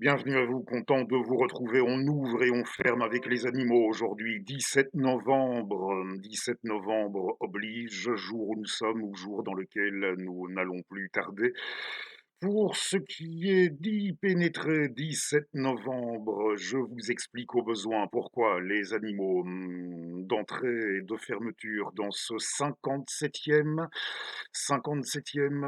Bienvenue à vous, content de vous retrouver. On ouvre et on ferme avec les animaux aujourd'hui. 17 novembre, 17 novembre oblige, jour où nous sommes, ou jour dans lequel nous n'allons plus tarder. Pour ce qui est d'y pénétrer, 17 novembre, je vous explique au besoin pourquoi les animaux d'entrée et de fermeture dans ce 57e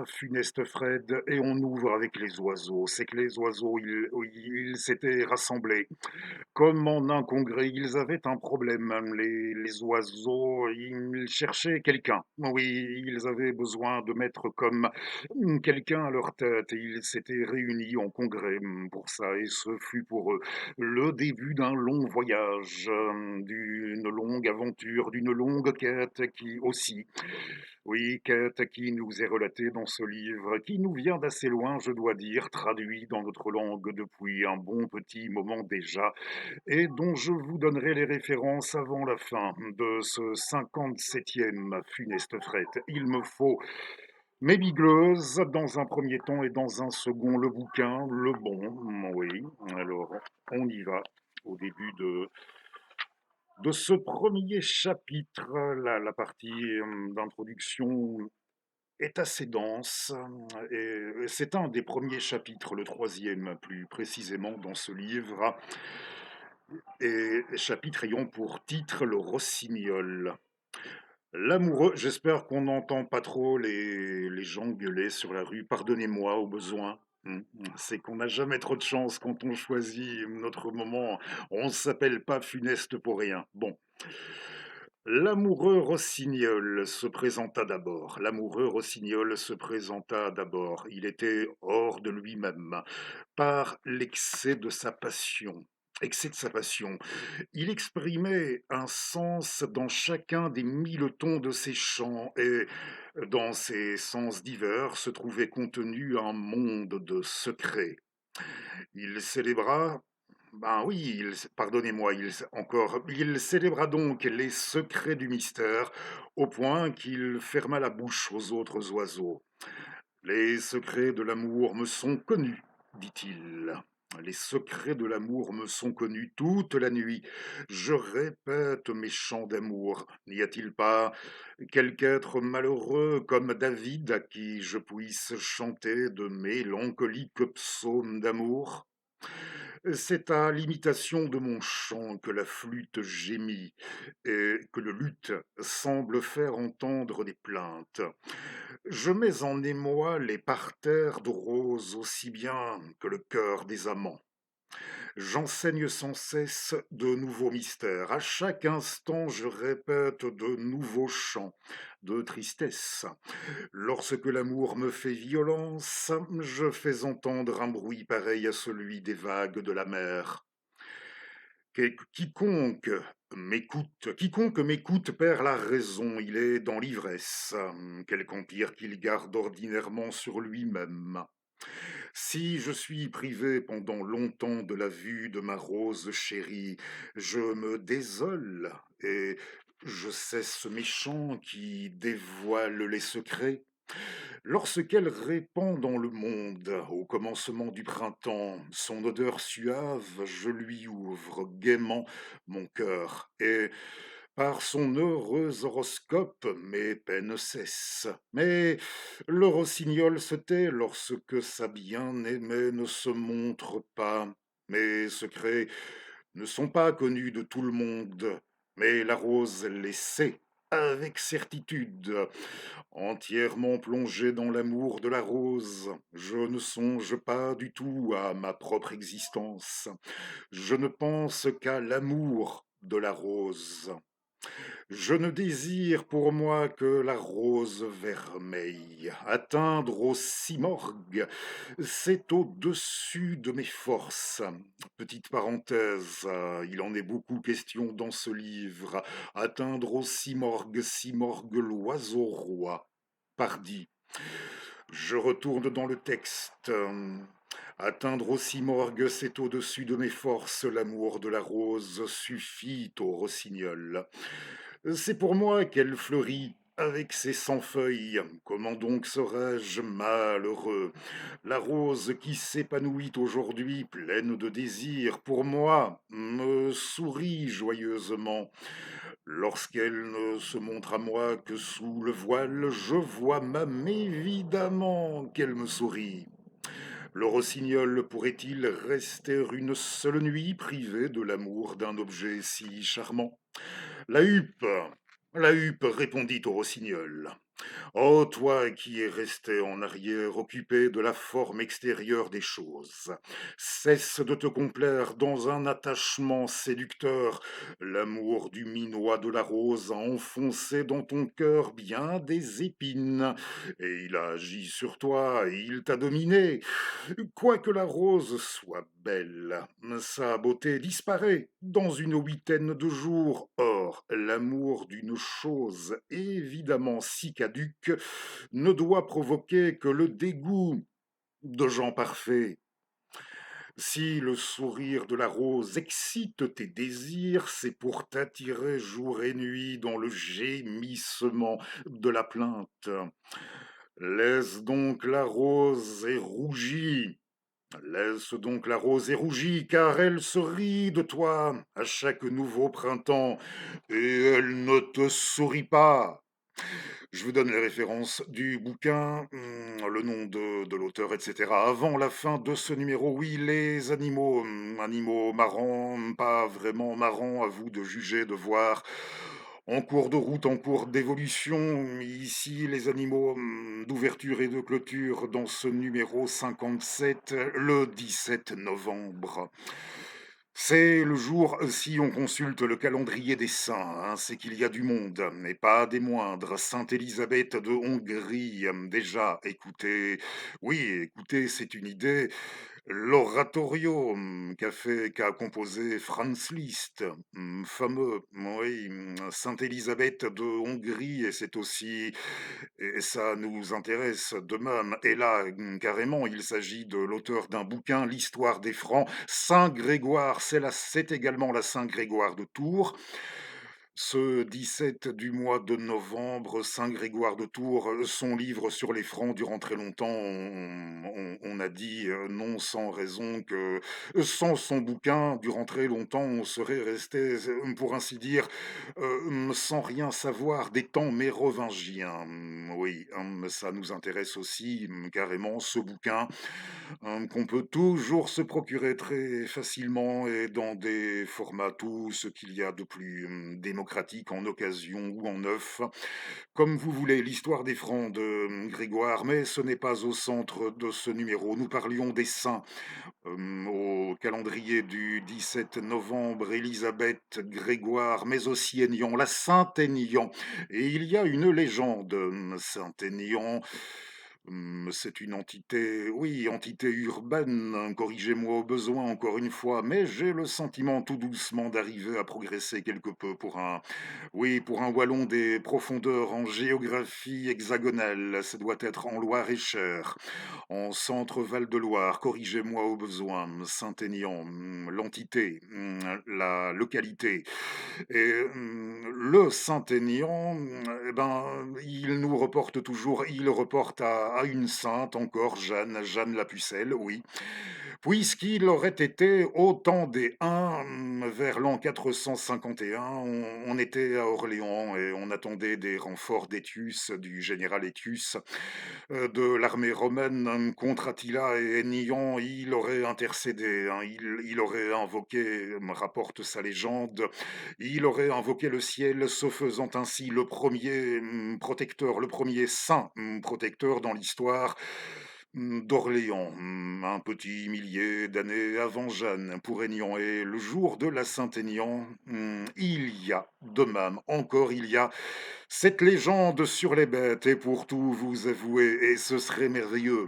funeste Fred, et on ouvre avec les oiseaux. C'est que les oiseaux, ils s'étaient rassemblés comme en un congrès. Ils avaient un problème, les oiseaux, ils cherchaient quelqu'un. Oui, ils avaient besoin de mettre comme quelqu'un à leur tête, et ils s'étaient réunis en congrès pour ça, et ce fut pour eux le début d'un long voyage, d'une longue aventure, d'une longue quête qui aussi, oui, quête qui nous est relatée dans ce livre, qui nous vient d'assez loin, je dois dire, traduit dans notre langue depuis un bon petit moment déjà, et dont je vous donnerai les références avant la fin de ce 57e funeste fret. Il me faut mes bigleuses dans un premier temps, et dans un second le bouquin, le bon, oui. Alors, on y va au début de ce premier chapitre. La partie d'introduction est assez dense, et c'est un des premiers chapitres, le troisième plus précisément dans ce livre, et chapitre ayant pour titre le rossignol. L'amoureux, j'espère qu'on n'entend pas trop les gens gueuler sur la rue. Pardonnez-moi au besoin. C'est qu'on n'a jamais trop de chance quand on choisit notre moment. On ne s'appelle pas funeste pour rien. Bon. L'amoureux rossignol se présenta d'abord. L'amoureux rossignol se présenta d'abord. Il était hors de lui-même par l'excès de sa passion. Excès de sa passion. Il exprimait un sens dans chacun des 1000 tons de ses chants, et dans ces sens divers se trouvait contenu un monde de secrets. Il célébra, ben oui, pardonnez-moi, il célébra donc les secrets du mystère, au point qu'il ferma la bouche aux autres oiseaux. Les secrets de l'amour me sont connus, dit-il. Les secrets de l'amour me sont connus toute la nuit. Je répète mes chants d'amour. N'y a-t-il pas quelque être malheureux comme David à qui je puisse chanter de mélancoliques psaumes d'amour? C'est à l'imitation de mon chant que la flûte gémit et que le luth semble faire entendre des plaintes. Je mets en émoi les parterres de roses aussi bien que le cœur des amants. J'enseigne sans cesse de nouveaux mystères. À chaque instant, je répète de nouveaux chants de tristesse. Lorsque l'amour me fait violence, je fais entendre un bruit pareil à celui des vagues de la mer. Quiconque m'écoute perd la raison, il est dans l'ivresse, quelque empire qu'il garde ordinairement sur lui-même. Si je suis privé pendant longtemps de la vue de ma rose chérie, je me désole et je cesse mes chants qui dévoilent les secrets. Lorsqu'elle répand dans le monde, au commencement du printemps, son odeur suave, je lui ouvre gaiement mon cœur, et par son heureux horoscope, mes peines cessent. Mais le rossignol se tait lorsque sa bien-aimée ne se montre pas. Mes secrets ne sont pas connus de tout le monde, mais la rose les sait avec certitude. Entièrement plongé dans l'amour de la rose, je ne songe pas du tout à ma propre existence. Je ne pense qu'à l'amour de la rose. Je ne désire pour moi que la rose vermeille. Atteindre au cimorgue, c'est au-dessus de mes forces. Petite parenthèse, il en est beaucoup question dans ce livre. Atteindre au cimorgue, cimorgue l'oiseau roi. Pardi. Je retourne dans le texte. Atteindre au cimorgue, c'est au-dessus de mes forces. L'amour de la rose suffit au rossignol. C'est pour moi qu'elle fleurit avec ses 100 feuilles, comment donc serais-je malheureux? La rose qui s'épanouit aujourd'hui, pleine de désir pour moi, me sourit joyeusement. Lorsqu'elle ne se montre à moi que sous le voile, je vois même évidemment qu'elle me sourit. Le rossignol pourrait-il rester une seule nuit privé de l'amour d'un objet si charmant? La huppe, la huppe répondit au rossignol. Ô toi qui es resté en arrière, occupé de la forme extérieure des choses, cesse de te complaire dans un attachement séducteur. L'amour du minois de la rose a enfoncé dans ton cœur bien des épines, et il a agi sur toi, et il t'a dominé. Quoique la rose soit belle, sa beauté disparaît dans une huitaine de jours. Or, l'amour d'une chose évidemment si caduque ne doit provoquer que le dégoût de gens parfaits. Si le sourire de la rose excite tes désirs, c'est pour t'attirer jour et nuit dans le gémissement de la plainte. Laisse donc la rose et rougis. Laisse donc la rose et rougis, car elle se rit de toi à chaque nouveau printemps, et elle ne te sourit pas. Je vous donne les références du bouquin, le nom de l'auteur, etc. Avant la fin de ce numéro, oui, les animaux, animaux marrants, pas vraiment marrants, à vous de juger, de voir. En cours de route, en cours d'évolution, ici les animaux d'ouverture et de clôture dans ce numéro 57, le 17 novembre. C'est le jour, si on consulte le calendrier des saints, hein, c'est qu'il y a du monde, et pas des moindres. Sainte Élisabeth de Hongrie, déjà, écoutez, oui, écoutez, c'est une idée. L'oratorio qu'a composé Franz Liszt, fameux, oui, Sainte Élisabeth de Hongrie, et c'est aussi, et ça nous intéresse de même. Et là, carrément, il s'agit de l'auteur d'un bouquin, L'Histoire des Francs, Saint Grégoire, c'est également la Saint Grégoire de Tours. Ce 17 du mois de novembre, Saint Grégoire de Tours, son livre sur les Francs, durant très longtemps, on a dit, non sans raison, que sans son bouquin, durant très longtemps, on serait resté, pour ainsi dire, sans rien savoir des temps mérovingiens. Oui, ça nous intéresse aussi, carrément, ce bouquin, qu'on peut toujours se procurer très facilement et dans des formats tout ce qu'il y a de plus démocratique, en occasion ou en neuf, comme vous voulez. L'histoire des Francs de Grégoire, mais ce n'est pas au centre de ce numéro. Nous parlions des saints. Au calendrier du 17 novembre, Élisabeth, Grégoire, mais aussi Aignan, la Saint-Aignan. Et il y a une légende, Saint-Aignan. C'est une entité, oui, entité urbaine, hein, corrigez-moi au besoin encore une fois, mais j'ai le sentiment tout doucement d'arriver à progresser quelque peu pour un, oui, pour un Wallon des profondeurs en géographie hexagonale. Ça doit être en Loire-et-Cher, en centre Val-de-Loire, corrigez-moi au besoin, Saint-Aignan, l'entité, la localité. Et le Saint-Aignan, eh ben, il reporte à une sainte encore, Jeanne, Jeanne la Pucelle, oui, puisqu'il aurait été au temps des Huns, vers l'an 451, on était à Orléans et on attendait des renforts d'Étius, du général Étius, de l'armée romaine, contre Attila et Aignan. Il aurait intercédé, hein, il aurait invoqué, rapporte sa légende, il aurait invoqué le ciel, se faisant ainsi le premier protecteur, le premier saint protecteur dans l'histoire d'Orléans, un petit millier d'années avant Jeanne pour Aignan. Et le jour de la Saint-Aignan, il y a, de même, encore il y a cette légende sur les bêtes. Et pour tout vous avouer, et ce serait merveilleux,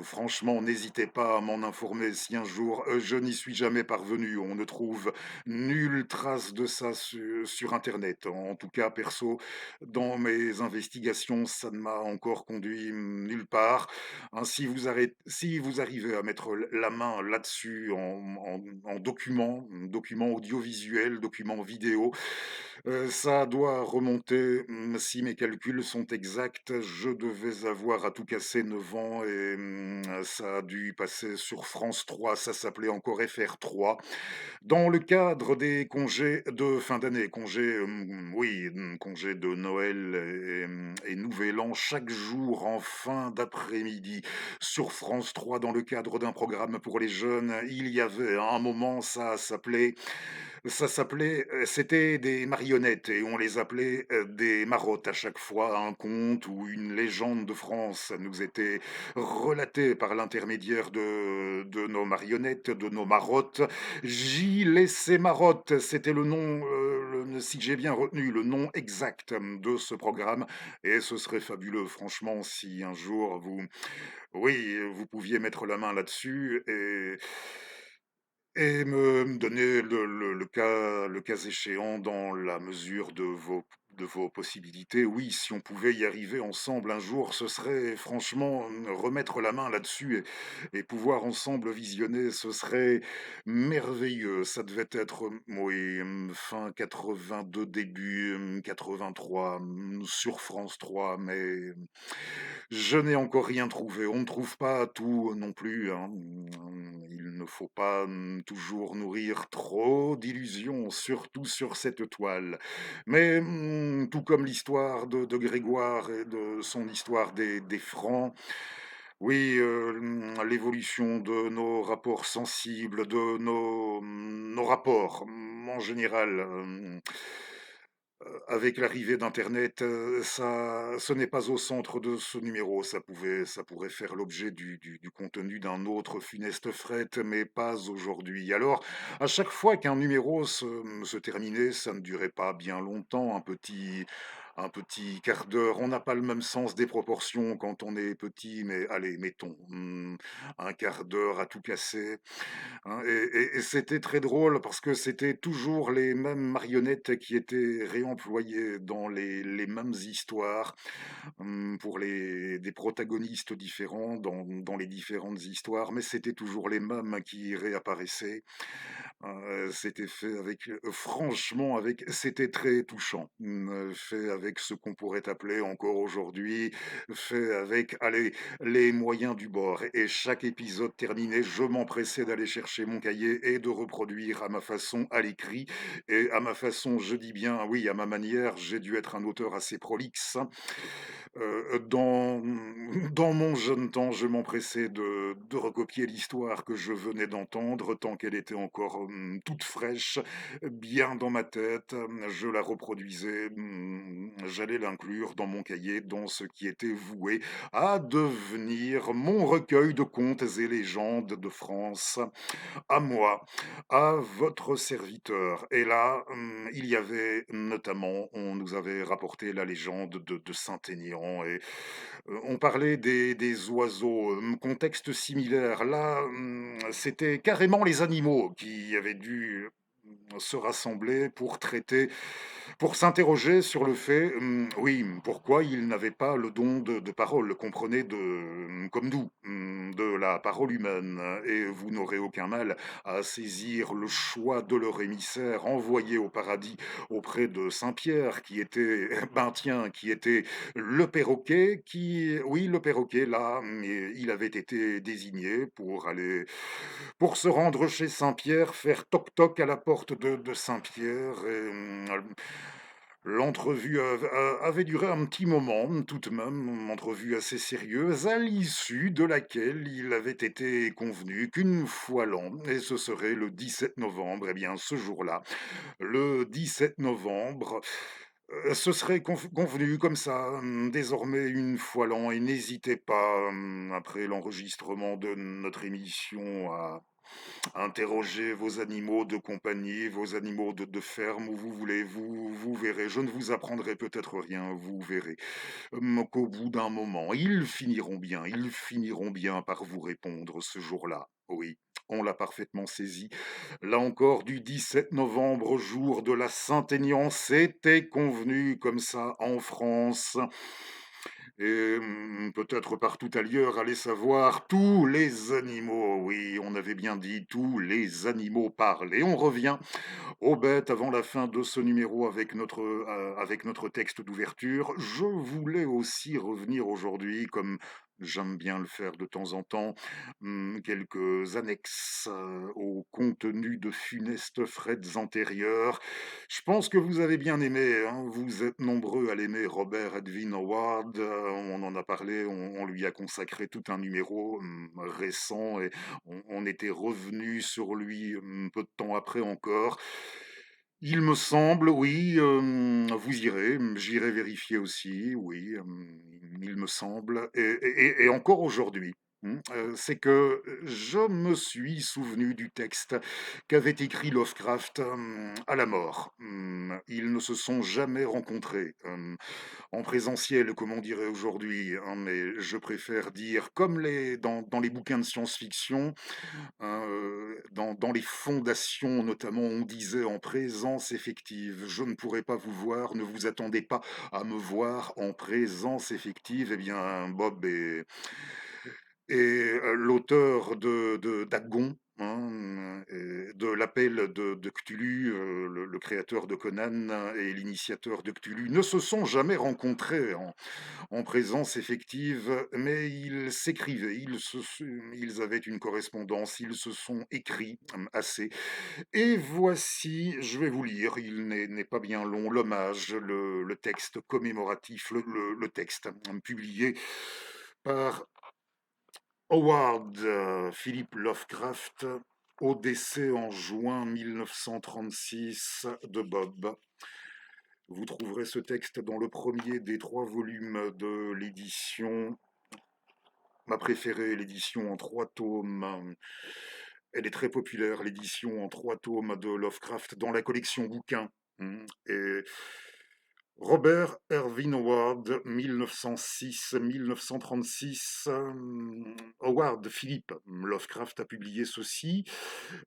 franchement, n'hésitez pas à m'en informer si un jour je n'y suis jamais parvenu. On ne trouve nulle trace de ça sur Internet. En tout cas, perso, dans mes investigations, ça ne m'a encore conduit nulle part. Hein, si vous arrivez à mettre la main là-dessus en document, document audiovisuel, document vidéo, ça doit remonter si mes calculs sont exacts, je devais avoir à tout casser 9 ans et ça a dû passer sur France 3, ça s'appelait encore FR3. Dans le cadre des congés de fin d'année, congés, oui, congés de Noël et Nouvel An, chaque jour en fin d'après-midi sur France 3, dans le cadre d'un programme pour les jeunes, il y avait un moment, c'était des marionnettes et on les appelait, des marottes à chaque fois. Un conte ou une légende de France nous était relatée par l'intermédiaire de nos marionnettes, de nos marottes. Gilles et ses marottes, c'était le nom, si j'ai bien retenu, le nom exact, de ce programme et ce serait fabuleux franchement si un jour oui, vous pouviez mettre la main là-dessus et me donner le cas échéant dans la mesure de vos possibilités. Oui, si on pouvait y arriver ensemble un jour, ce serait franchement, remettre la main là-dessus et pouvoir ensemble visionner, ce serait merveilleux. Ça devait être, oui, fin 82, début, 83, sur France 3, mais je n'ai encore rien trouvé. On ne trouve pas tout non plus, hein. Il ne faut pas, toujours nourrir trop d'illusions, surtout sur cette toile. Mais, tout comme l'histoire de Grégoire et de son histoire des Francs, oui, l'évolution de nos rapports sensibles, de nos rapports, en général, avec l'arrivée d'internet, ce n'est pas au centre de ce numéro. Ça pourrait faire l'objet du contenu d'un autre funeste fret, mais pas aujourd'hui. Alors, à chaque fois qu'un numéro se terminait, ça ne durait pas bien longtemps, un petit quart d'heure. On n'a pas le même sens des proportions quand on est petit, mais allez, mettons, un quart d'heure à tout casser. Hein, et c'était très drôle parce que c'était toujours les mêmes marionnettes qui étaient réemployées dans les mêmes histoires, pour des protagonistes différents dans les différentes histoires, mais c'était toujours les mêmes qui réapparaissaient. C'était fait avec, franchement avec c'était très touchant, fait avec ce qu'on pourrait appeler encore aujourd'hui, fait avec, allez, les moyens du bord et chaque épisode terminé, je m'empressais d'aller chercher mon cahier et de reproduire à ma façon à l'écrit et à ma façon, je dis bien, oui, à ma manière, j'ai dû être un auteur assez prolixe. Dans mon jeune temps, je m'empressais de recopier l'histoire que je venais d'entendre tant qu'elle était encore, toute fraîche, bien dans ma tête, je la reproduisais, j'allais l'inclure dans mon cahier, dans ce qui était voué à devenir mon recueil de contes et légendes de France, à moi, à votre serviteur. Et là, il y avait notamment, on nous avait rapporté la légende de Saint-Aignan et on parlait des oiseaux, contexte similaire. Là, c'était carrément les animaux qui avaient dû se rassembler pour s'interroger sur le fait, oui, pourquoi ils n'avaient pas le don de parole, comprenez, comme nous, de la parole humaine, et vous n'aurez aucun mal à saisir le choix de leur émissaire envoyé au paradis auprès de Saint-Pierre, qui était, ben tiens, qui était le perroquet, oui, le perroquet, là, il avait été désigné pour se rendre chez Saint-Pierre, faire toc-toc à la porte de Saint-Pierre. Et, l'entrevue avait duré un petit moment, tout de même, une entrevue assez sérieuse, à l'issue de laquelle il avait été convenu qu'une fois l'an, et ce serait le 17 novembre, eh bien ce jour-là, le 17 novembre, ce serait convenu comme ça, désormais une fois l'an, et n'hésitez pas, après l'enregistrement de notre émission, à interrogez vos animaux de compagnie, vos animaux de ferme, où vous voulez, vous verrez. Je ne vous apprendrai peut-être rien, vous verrez. Qu'au bout d'un moment, ils finiront bien par vous répondre ce jour-là. Oui, on l'a parfaitement saisi. Là encore, du 17 novembre, jour de la Saint-Aignan, c'était convenu comme ça en France et peut-être partout ailleurs, allez savoir, tous les animaux, oui, on avait bien dit, tous les animaux parlent. Et on revient aux bêtes avant la fin de ce numéro avec notre texte d'ouverture. Je voulais aussi revenir aujourd'hui, comme j'aime bien le faire de temps en temps, quelques annexes au contenu de funestes Freds antérieurs. Je pense que vous avez bien aimé, hein, vous êtes nombreux à l'aimer, Robert Edwin Howard. On en a parlé, on lui a consacré tout un numéro récent et on était revenu sur lui peu de temps après encore. Il me semble, oui, vous irez, j'irai vérifier aussi, oui, il me semble, et encore aujourd'hui, c'est que je me suis souvenu du texte qu'avait écrit Lovecraft à la mort. Ils ne se sont jamais rencontrés en présentiel, comme on dirait aujourd'hui, hein, mais je préfère dire, comme dans les bouquins de science-fiction, hein, dans les fondations notamment, on disait en présence effective. Je ne pourrai pas vous voir, ne vous attendez pas à me voir en présence effective. Eh bien, Bob est l'auteur de Dagon, hein, et de l'appel de Cthulhu, le créateur de Conan et l'initiateur de Cthulhu, ne se sont jamais rencontrés en présence effective, mais ils s'écrivaient, ils avaient une correspondance, ils se sont écrits assez. Et voici, je vais vous lire, il n'est pas bien long, l'hommage, le texte commémoratif, le texte publié par Howard Philip Lovecraft au décès en juin 1936 de Bob. Vous trouverez ce texte dans le premier des 3 volumes de l'édition, ma préférée, l'édition en 3 tomes. Elle est très populaire, l'édition en 3 tomes de Lovecraft dans la collection bouquins. Et Robert Ervin Howard, 1906-1936. Howard Philip Lovecraft a publié ceci.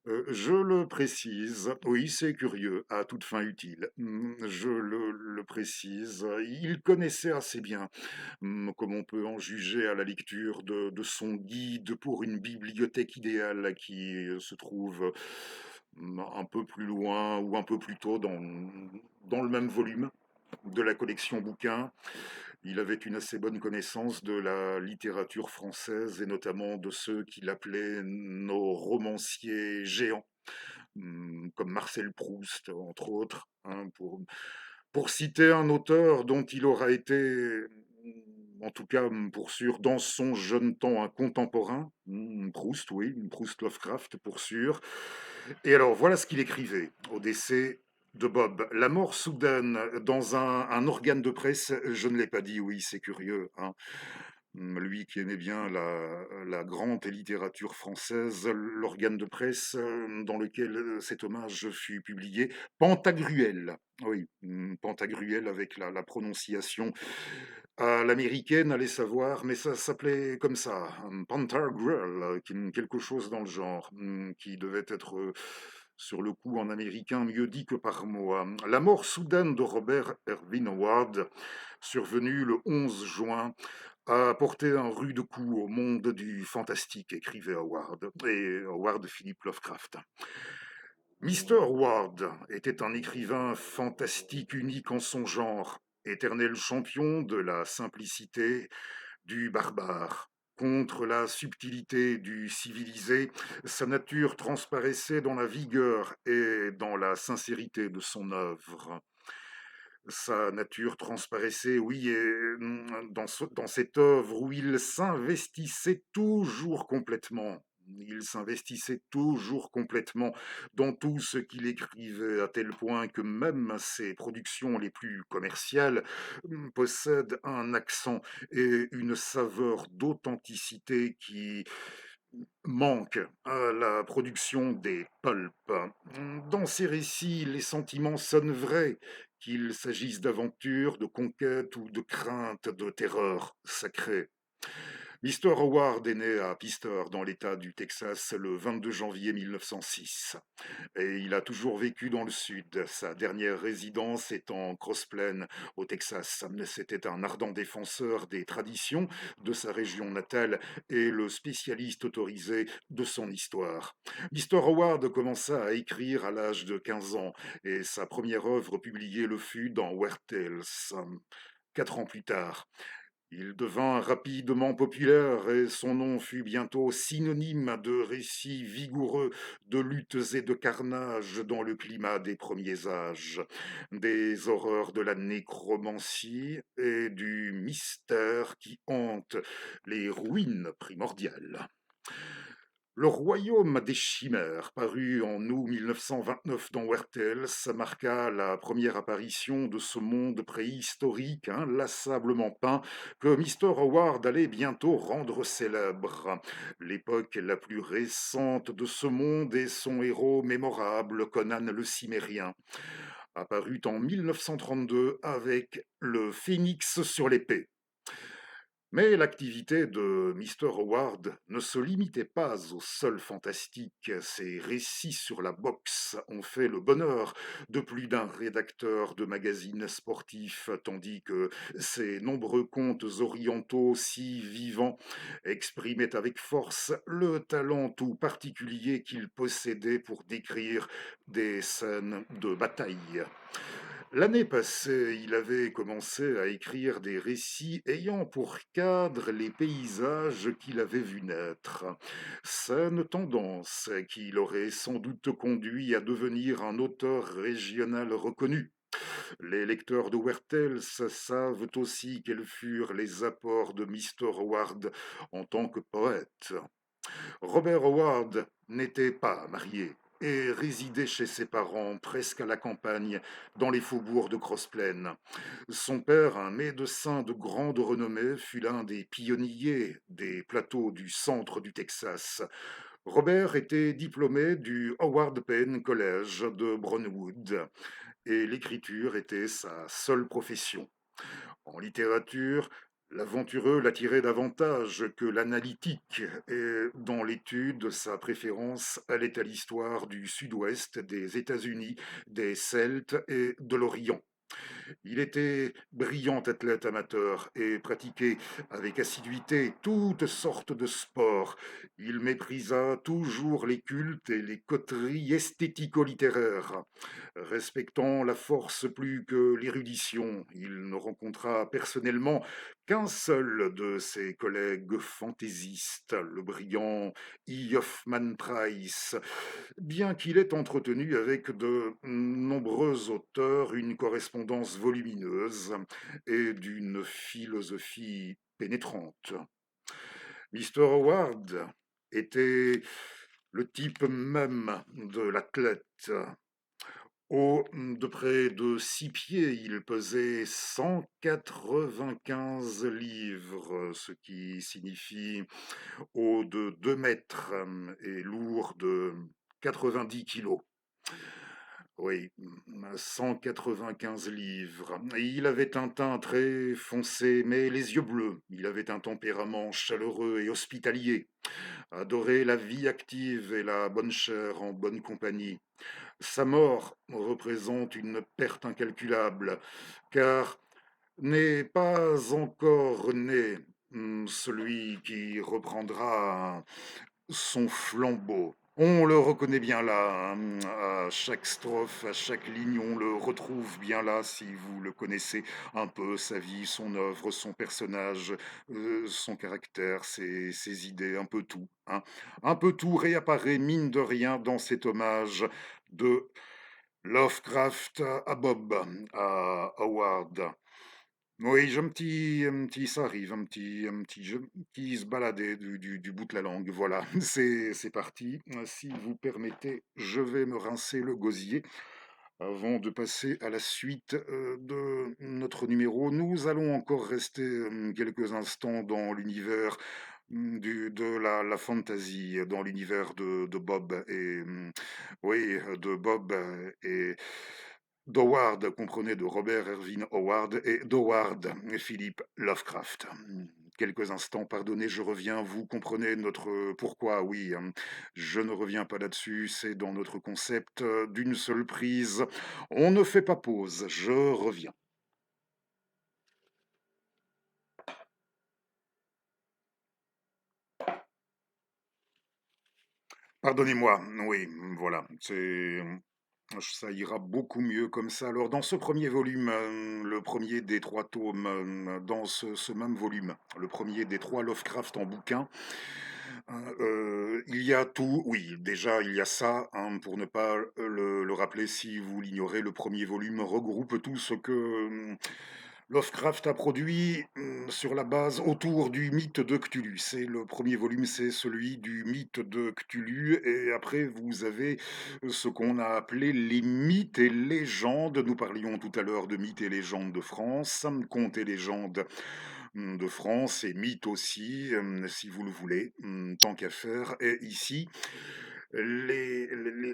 Je le précise, oui, c'est curieux, à toute fin utile. Je le précise. Il connaissait assez bien, comme on peut en juger à la lecture de son guide pour une bibliothèque idéale qui se trouve un peu plus loin ou un peu plus tôt dans le même volume de la collection bouquins. Il avait une assez bonne connaissance de la littérature française et notamment de ceux qu'il appelait nos romanciers géants, comme Marcel Proust, entre autres, hein, pour citer un auteur dont il aura été, en tout cas pour sûr, dans son jeune temps, un contemporain. Proust, oui, Proust Lovecraft, pour sûr. Et alors, voilà ce qu'il écrivait au décès de Bob. La mort soudaine dans un organe de presse, je ne l'ai pas dit, oui, c'est curieux, hein. Lui qui aimait bien la grande littérature française, l'organe de presse dans lequel cet hommage fut publié, Pantagruel. Oui, Pantagruel avec la prononciation à l'américaine, allez savoir, mais ça s'appelait comme ça, Pantagruel, quelque chose dans le genre, qui devait être sur le coup en américain mieux dit que par moi. La mort soudaine de Robert Ervin Howard, survenue le 11 juin, a porté un rude coup au monde du fantastique, écrivait Howard, et Howard Philip Lovecraft. Mr. Howard était un écrivain fantastique unique en son genre, éternel champion de la simplicité du barbare. Contre la subtilité du civilisé, sa nature transparaissait dans la vigueur et dans la sincérité de son œuvre. Sa nature transparaissait, oui, et dans cette œuvre où il s'investissait toujours complètement. Il s'investissait toujours complètement dans tout ce qu'il écrivait, à tel point que même ses productions les plus commerciales possèdent un accent et une saveur d'authenticité qui manque à la production des pulps. Dans ces récits, les sentiments sonnent vrais, qu'il s'agisse d'aventure, de conquête ou de crainte, de terreur sacrée. Mr. Howard est né à Pister, dans l'État du Texas, le 22 janvier 1906. Et il a toujours vécu dans le sud. Sa dernière résidence est en Cross Plains, au Texas. C'était un ardent défenseur des traditions de sa région natale et le spécialiste autorisé de son histoire. Mr. Howard commença à écrire à l'âge de 15 ans et sa première œuvre publiée le fut dans Weird Tales. 4 ans plus tard, il devint rapidement populaire et son nom fut bientôt synonyme de récits vigoureux, de luttes et de carnage dans le climat des premiers âges, des horreurs de la nécromancie et du mystère qui hante les ruines primordiales. Le royaume des chimères, paru en août 1929 dans Weird Tales, marqua la première apparition de ce monde préhistorique, inlassablement peint, que Mr. Howard allait bientôt rendre célèbre. L'époque la plus récente de ce monde est son héros mémorable, Conan le Cimérien, apparu en 1932 avec le phénix sur l'épée. Mais l'activité de Mr. Howard ne se limitait pas au seul fantastique. Ses récits sur la boxe ont fait le bonheur de plus d'un rédacteur de magazines sportifs, tandis que ses nombreux contes orientaux si vivants exprimaient avec force le talent tout particulier qu'il possédait pour décrire des scènes de bataille. L'année passée, il avait commencé à écrire des récits ayant pour cadre les paysages qu'il avait vus naître. Saine tendance qui l'aurait sans doute conduit à devenir un auteur régional reconnu. Les lecteurs de Wertels savent aussi quels furent les apports de Mr. Howard en tant que poète. Robert Howard n'était pas marié et résidait chez ses parents, presque à la campagne, dans les faubourgs de Cross-Plains. Son père, un médecin de grande renommée, fut l'un des pionniers des plateaux du centre du Texas. Robert était diplômé du Howard Payne College de Brownwood et l'écriture était sa seule profession. En littérature, l'aventureux l'attirait davantage que l'analytique, et dans l'étude, sa préférence allait à l'histoire du sud-ouest des États-Unis, des Celtes et de l'Orient. Il était brillant athlète amateur et pratiquait avec assiduité toutes sortes de sports. Il méprisa toujours les cultes et les coteries esthético-littéraires. Respectant la force plus que l'érudition, il ne rencontra personnellement qu'un seul de ses collègues fantaisistes, le brillant E. Hoffman Price, bien qu'il ait entretenu avec de nombreux auteurs une correspondance volumineuse et d'une philosophie pénétrante. Mr. Howard était le type même de l'athlète. Haut de près de 6 pieds, il pesait 195 livres, ce qui signifie haut de 2 mètres et lourd de 90 kilos. Oui, 195 livres. Et il avait un teint très foncé, mais les yeux bleus. Il avait un tempérament chaleureux et hospitalier. Adorait la vie active et la bonne chair en bonne compagnie. Sa mort représente une perte incalculable, car n'est pas encore né celui qui reprendra son flambeau. On le reconnaît bien là, à chaque strophe, à chaque ligne, on le retrouve bien là, si vous le connaissez un peu, sa vie, son œuvre, son personnage, son caractère, ses idées, un peu tout, hein. Un peu tout réapparaît, mine de rien, dans cet hommage de Lovecraft à Bob, à Howard. Oui, j'ai un petit, ça arrive, un petit jeu qui se baladait du bout de la langue. Voilà, c'est parti. Si vous permettez, je vais me rincer le gosier avant de passer à la suite de notre numéro. Nous allons encore rester quelques instants dans l'univers de la fantasy, dans l'univers de Bob et oui, de Bob et d'Howard, comprenez, de Robert Ervin Howard et d'Howard Philip Lovecraft. quelques instants, pardonnez, je reviens, vous comprenez notre pourquoi, oui, je ne reviens pas là-dessus, c'est dans notre concept d'une seule prise. On ne fait pas pause, je reviens. Pardonnez-moi, oui, voilà, ça ira beaucoup mieux comme ça. Alors, dans ce premier volume, le premier des trois tomes, dans ce même volume, le premier des trois Lovecraft en bouquin, il y a tout, oui, déjà, il y a ça, hein, pour ne pas le rappeler si vous l'ignorez, le premier volume regroupe tout ce que Lovecraft a produit sur la base autour du mythe de Cthulhu. C'est le premier volume, c'est celui du mythe de Cthulhu, et après vous avez ce qu'on a appelé les mythes et légendes. Nous parlions tout à l'heure de mythes et légendes de France, contes et légendes de France et mythes aussi, si vous le voulez, tant qu'à faire. Et ici,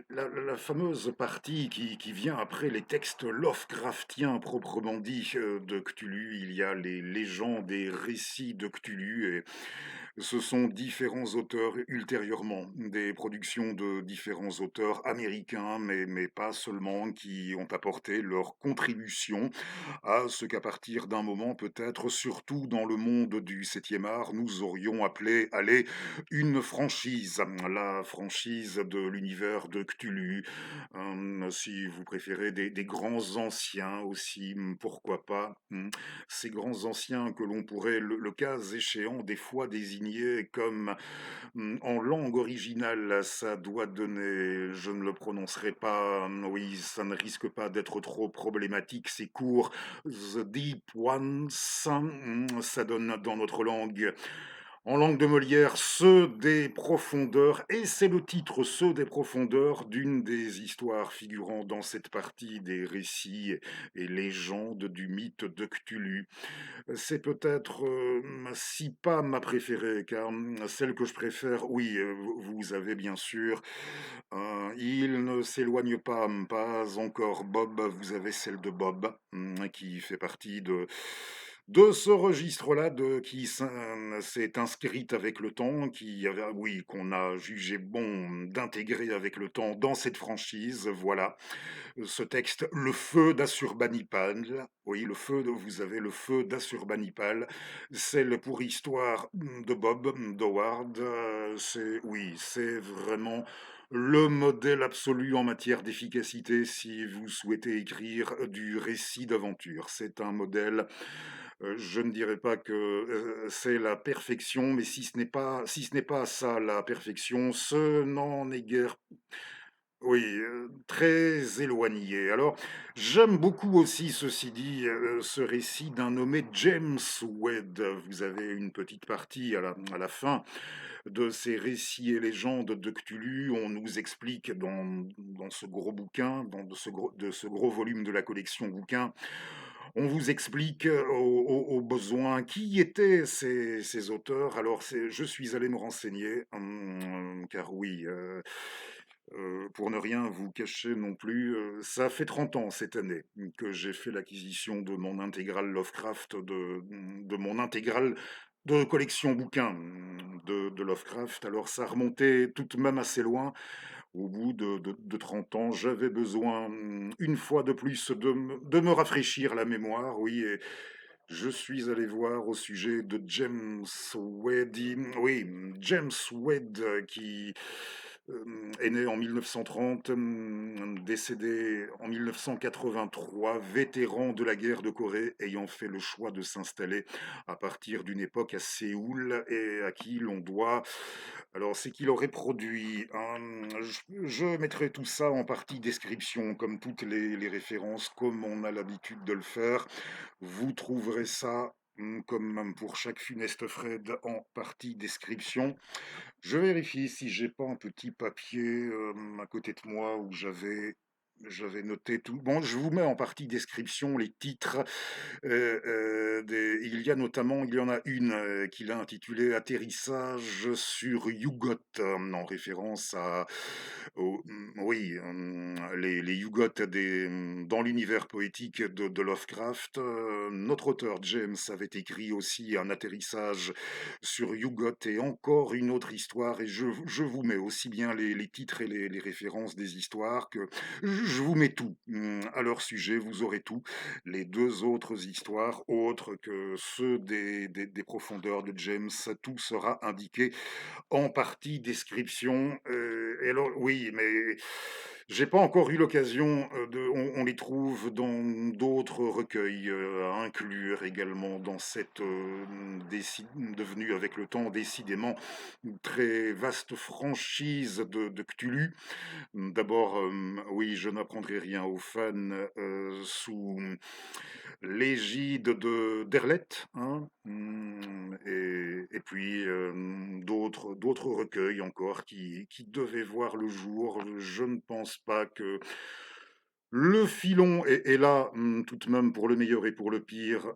la fameuse partie qui vient après les textes Lovecraftiens proprement dit de Cthulhu, il y a les légendes et récits de Cthulhu, et ce sont différents auteurs ultérieurement, des productions de différents auteurs américains, mais pas seulement, qui ont apporté leur contribution à ce qu'à partir d'un moment, peut-être surtout dans le monde du septième art, nous aurions appelé, allez, une franchise, la franchise de l'univers de Cthulhu, si vous préférez, des grands anciens aussi, pourquoi pas, ces grands anciens que l'on pourrait, le cas échéant, des fois désigner comme, en langue originale, ça doit donner, je ne le prononcerai pas, oui, ça ne risque pas d'être trop problématique, c'est court, The Deep Ones, ça donne dans notre langue, en langue de Molière, Ceux des profondeurs, et c'est le titre Ceux des profondeurs d'une des histoires figurant dans cette partie des récits et légendes du mythe de Cthulhu. C'est peut-être, si pas ma préférée, car celle que je préfère, oui, vous avez bien sûr, il ne s'éloigne pas encore Bob, vous avez celle de Bob, qui fait partie de ce registre-là, qui s'est inscrite avec le temps, oui, qu'on a jugé bon d'intégrer avec le temps dans cette franchise, voilà. Ce texte, Le feu d'Assurbanipal, oui, vous avez le feu d'Assurbanipal, celle pour histoire de Bob d'Howard, oui, c'est vraiment le modèle absolu en matière d'efficacité si vous souhaitez écrire du récit d'aventure. C'est un modèle, je ne dirais pas que c'est la perfection, mais si ce n'est pas ça la perfection, ce n'en est guère, oui, très éloigné. Alors, j'aime beaucoup aussi, ceci dit, ce récit d'un nommé James Webb. Vous avez une petite partie à la fin de ces récits et légendes de Cthulhu. On nous explique dans ce gros bouquin, de ce gros volume de la collection bouquin, on vous explique au besoin qui étaient ces auteurs. Alors, je suis allé me renseigner, car oui, pour ne rien vous cacher non plus, ça fait 30 ans cette année que j'ai fait l'acquisition de mon intégrale Lovecraft, de mon intégrale de collection bouquins de Lovecraft. Alors ça remontait tout de même assez loin. Au bout de 30 ans, j'avais besoin, une fois de plus, de me rafraîchir la mémoire, oui, et je suis allé voir au sujet de James Wade, oui, James Wade, qui est né en 1930, décédé en 1983, vétéran de la guerre de Corée, ayant fait le choix de s'installer à partir d'une époque à Séoul, et à qui l'on doit, alors c'est qu'il aurait produit, je mettrai tout ça en partie description, comme toutes les références, comme on a l'habitude de le faire. Vous trouverez ça, comme pour chaque funeste Fred, en partie description. Je vérifie si j'ai pas un petit papier à côté de moi où j'avais J'avais noté tout. Bon, je vous mets en partie description les titres. Il y en a une qu'il a intitulée Atterrissage sur Yugot, en référence oui, les Yugots dans l'univers poétique de Lovecraft. Notre auteur James avait écrit aussi un atterrissage sur Yugot et encore une autre histoire. Et je vous mets aussi bien les titres et les références des histoires que je vous mets tout à leur sujet, vous aurez tout. Les deux autres histoires, autres que ceux des profondeurs de James, tout sera indiqué en partie description. Et alors, oui, mais j'ai pas encore eu l'occasion on les trouve dans d'autres recueils à inclure également dans cette devenue avec le temps décidément une très vaste franchise de Cthulhu. D'abord, oui, je n'apprendrai rien aux fans sous l'égide de d'Herlet, hein, et puis d'autres recueils encore qui devaient voir le jour. Je ne pense pas que le filon est là, tout de même pour le meilleur et pour le pire,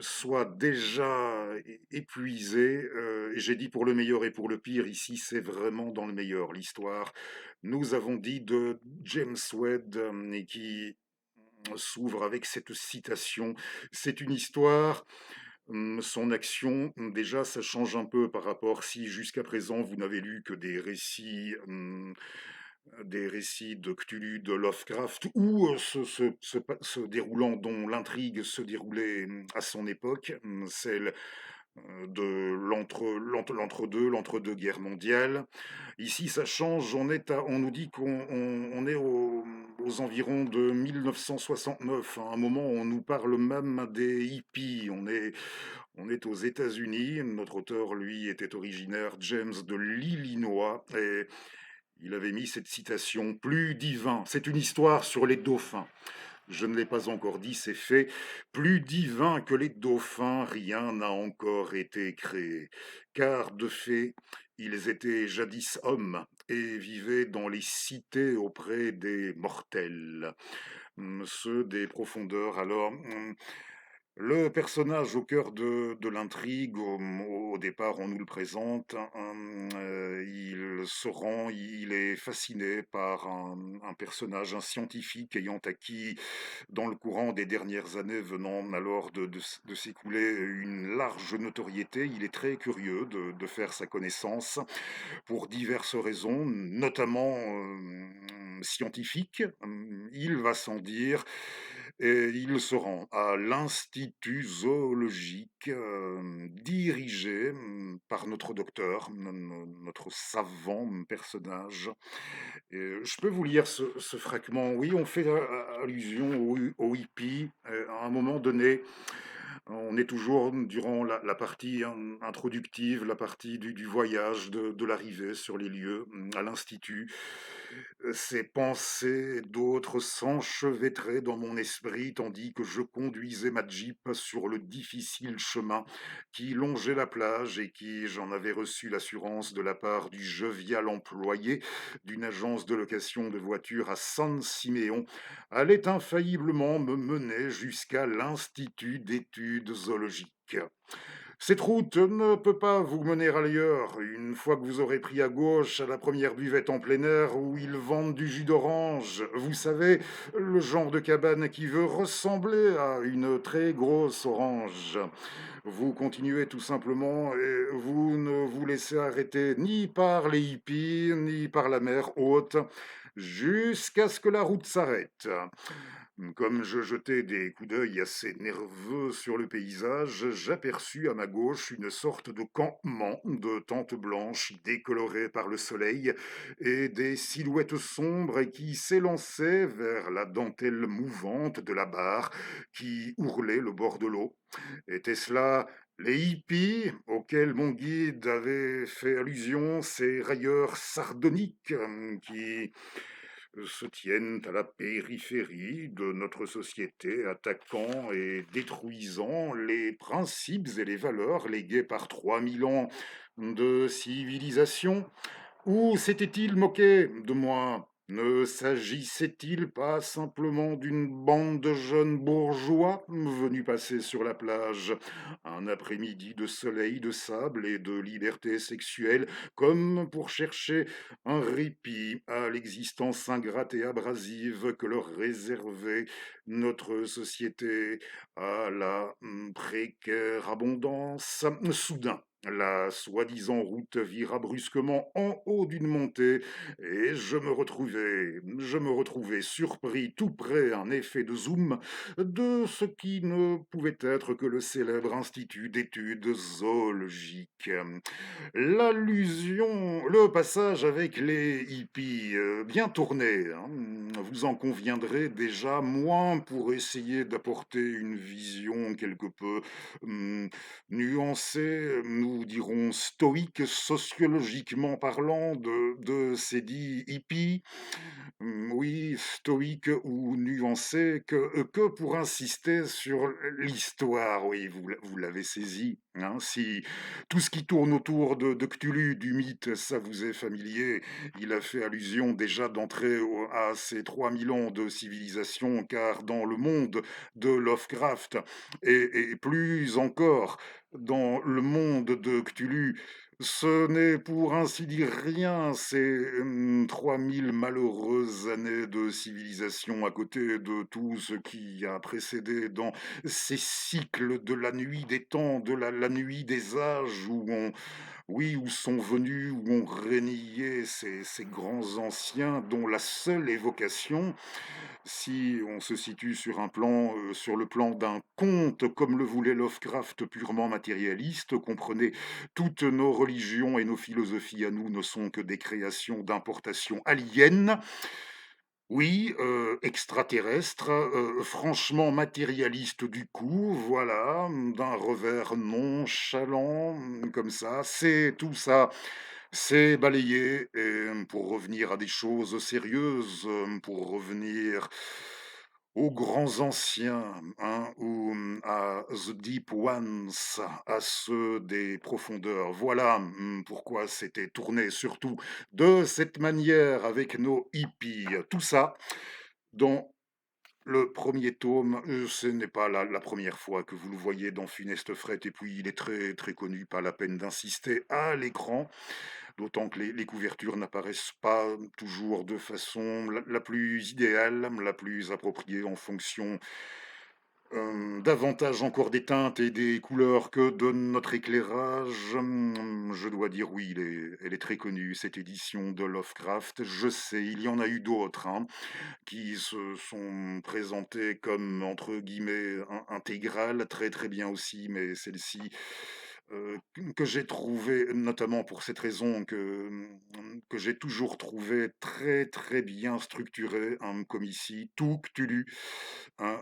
soit déjà épuisé. Et j'ai dit pour le meilleur et pour le pire, ici c'est vraiment dans le meilleur l'histoire. Nous avons dit de James Webb et qui s'ouvre avec cette citation. C'est une histoire, son action, déjà ça change un peu par rapport si jusqu'à présent vous n'avez lu que des récits de Cthulhu, de Lovecraft, ou se déroulant, dont l'intrigue se déroulait à son époque, celle de l'entre-deux guerres mondiales. Ici, ça change, on nous dit on est aux environs de 1969, à un moment où on nous parle même des hippies, on est aux États-Unis. Notre auteur, lui, était originaire, James, de l'Illinois, et il avait mis cette citation: plus divin. C'est une histoire sur les dauphins. Je ne l'ai pas encore dit, c'est fait. Plus divin que les dauphins, rien n'a encore été créé. Car de fait, ils étaient jadis hommes et vivaient dans les cités auprès des mortels, ceux des profondeurs. Alors, le personnage au cœur de l'intrigue, au départ, on nous le présente, il est fasciné par un personnage, un scientifique ayant acquis, dans le courant des dernières années, venant alors de s'écouler une large notoriété. Il est très curieux de faire sa connaissance pour diverses raisons, notamment scientifiques. Il va sans dire, et il se rend à l'Institut zoologique dirigé par notre docteur, notre savant personnage. Et je peux vous lire ce fragment. Oui, on fait allusion aux hippies. À un moment donné, on est toujours durant la partie introductive, la partie du voyage, de l'arrivée sur les lieux, à l'Institut. Ces pensées d'autres s'enchevêtraient dans mon esprit tandis que je conduisais ma Jeep sur le difficile chemin qui longeait la plage et qui, j'en avais reçu l'assurance de la part du jovial employé d'une agence de location de voitures à San Siméon, allait infailliblement me mener jusqu'à l'Institut d'études zoologiques. Cette route ne peut pas vous mener ailleurs. Une fois que vous aurez pris à gauche à la première buvette en plein air où ils vendent du jus d'orange, vous savez, le genre de cabane qui veut ressembler à une très grosse orange. Vous continuez tout simplement et vous ne vous laissez arrêter ni par les hippies, ni par la mer haute, jusqu'à ce que la route s'arrête. Comme je jetais des coups d'œil assez nerveux sur le paysage, j'aperçus à ma gauche une sorte de campement de tentes blanches décolorées par le soleil et des silhouettes sombres qui s'élançaient vers la dentelle mouvante de la barre qui ourlait le bord de l'eau. Était-ce là les hippies auxquels mon guide avait fait allusion, ces railleurs sardoniques qui se tiennent à la périphérie de notre société, attaquant et détruisant les principes et les valeurs légués par 3000 ans de civilisation? Ou s'était-il moqué de moi? Ne s'agissait-il pas simplement d'une bande de jeunes bourgeois venus passer sur la plage un après-midi de soleil, de sable et de liberté sexuelle, comme pour chercher un répit à l'existence ingrate et abrasive que leur réservait notre société, à la précaire abondance? Soudain, la soi-disant route vira brusquement en haut d'une montée et je me retrouvais surpris, tout près, un effet de zoom, de ce qui ne pouvait être que le célèbre Institut d'études zoologiques. L'allusion, le passage avec les hippies, bien tourné, hein, vous en conviendrez déjà, moins pour essayer d'apporter une vision quelque peu nuancée, nous dirons stoïque, sociologiquement parlant, de ces dits hippies. Oui, stoïque ou nuancé, que pour insister sur l'histoire, oui, vous l'avez saisi, hein. Si tout ce qui tourne autour de Cthulhu, du mythe, ça vous est familier, il a fait allusion déjà d'entrer à ces 3 000 ans de civilisation, car dans le monde de Lovecraft, et plus encore dans le monde de Cthulhu, ce n'est pour ainsi dire rien, ces 3000 malheureuses années de civilisation à côté de tout ce qui a précédé dans ces cycles de la nuit des temps, de la nuit des âges où oui, où sont venus, où ont régné ces grands anciens dont la seule évocation, si on se situe sur un plan, sur le plan d'un conte comme le voulait Lovecraft purement matérialiste, comprenez, toutes nos religions et nos philosophies à nous ne sont que des créations d'importation aliens. Oui, extraterrestre, franchement matérialiste du coup, voilà, d'un revers nonchalant, comme ça. C'est tout ça, c'est balayé et pour revenir à des choses sérieuses, pour revenir aux grands anciens, hein, ou à The Deep Ones, à ceux des profondeurs. Voilà, pourquoi c'était tourné surtout de cette manière avec nos hippies. Tout ça dans le premier tome, ce n'est pas la première fois que vous le voyez dans Funeste Fret et puis il est très, très connu, pas la peine d'insister à l'écran, d'autant que les couvertures n'apparaissent pas toujours de façon la plus idéale, la plus appropriée en fonction davantage encore des teintes et des couleurs que de notre éclairage. Je dois dire oui, elle est très connue, cette édition de Lovecraft. Je sais, il y en a eu d'autres, hein, qui se sont présentées comme, entre guillemets, intégrales, très, très bien aussi, mais celle-ci, que j'ai trouvée, notamment pour cette raison que j'ai toujours trouvé très, très bien structurée, hein, comme ici, tout Cthulhu. Hein,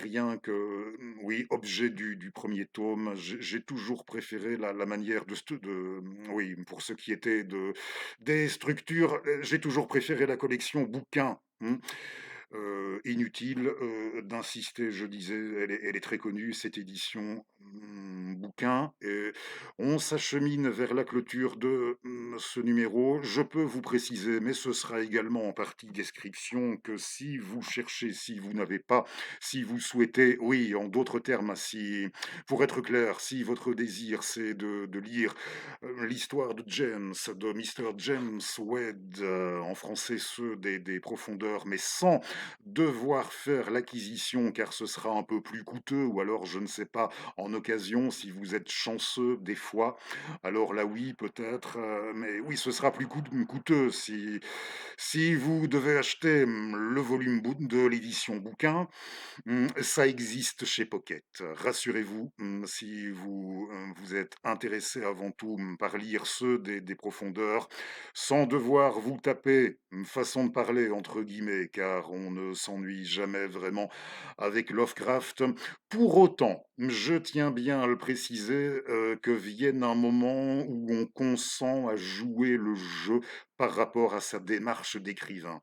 rien que, oui, objet du 1er tome, j'ai toujours préféré la manière oui, pour ce qui était des structures, j'ai toujours préféré la collection bouquins, inutile, d'insister, je disais, elle est très connue, cette édition, bouquin et on s'achemine vers la clôture de, ce numéro. Je peux vous préciser, mais ce sera également en partie description, que si vous cherchez, si vous n'avez pas, si vous souhaitez, oui, en d'autres termes, si pour être clair, si votre désir, c'est de lire, l'histoire de James, de Mister James Wade, en français, ceux des profondeurs, mais sans devoir faire l'acquisition car ce sera un peu plus coûteux ou alors je ne sais pas, en occasion si vous êtes chanceux des fois, alors là oui peut-être, mais oui ce sera plus coûteux si vous devez acheter, le volume de l'édition bouquin. Ça existe chez Pocket. Rassurez-vous, si vous êtes intéressé avant tout, par lire ceux des profondeurs, sans devoir vous taper, «façon de parler» entre guillemets, car on ne s'ennuie jamais vraiment avec Lovecraft. Pour autant, je tiens bien à le préciser, que vienne un moment où on consent à jouer le jeu par rapport à sa démarche d'écrivain,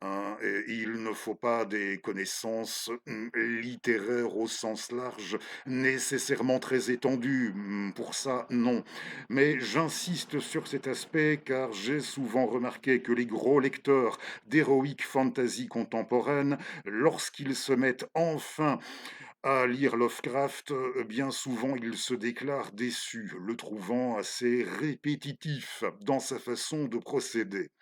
hein, et il ne faut pas des connaissances, littéraires au sens large, nécessairement très étendues, pour ça, non. Mais j'insiste sur cet aspect car j'ai souvent remarqué que les gros lecteurs d'heroic fantasy contemporaine, lorsqu'ils se mettent enfin à lire Lovecraft, bien souvent, ils se déclarent déçus, le trouvant assez répétitif dans sa façon de procéder.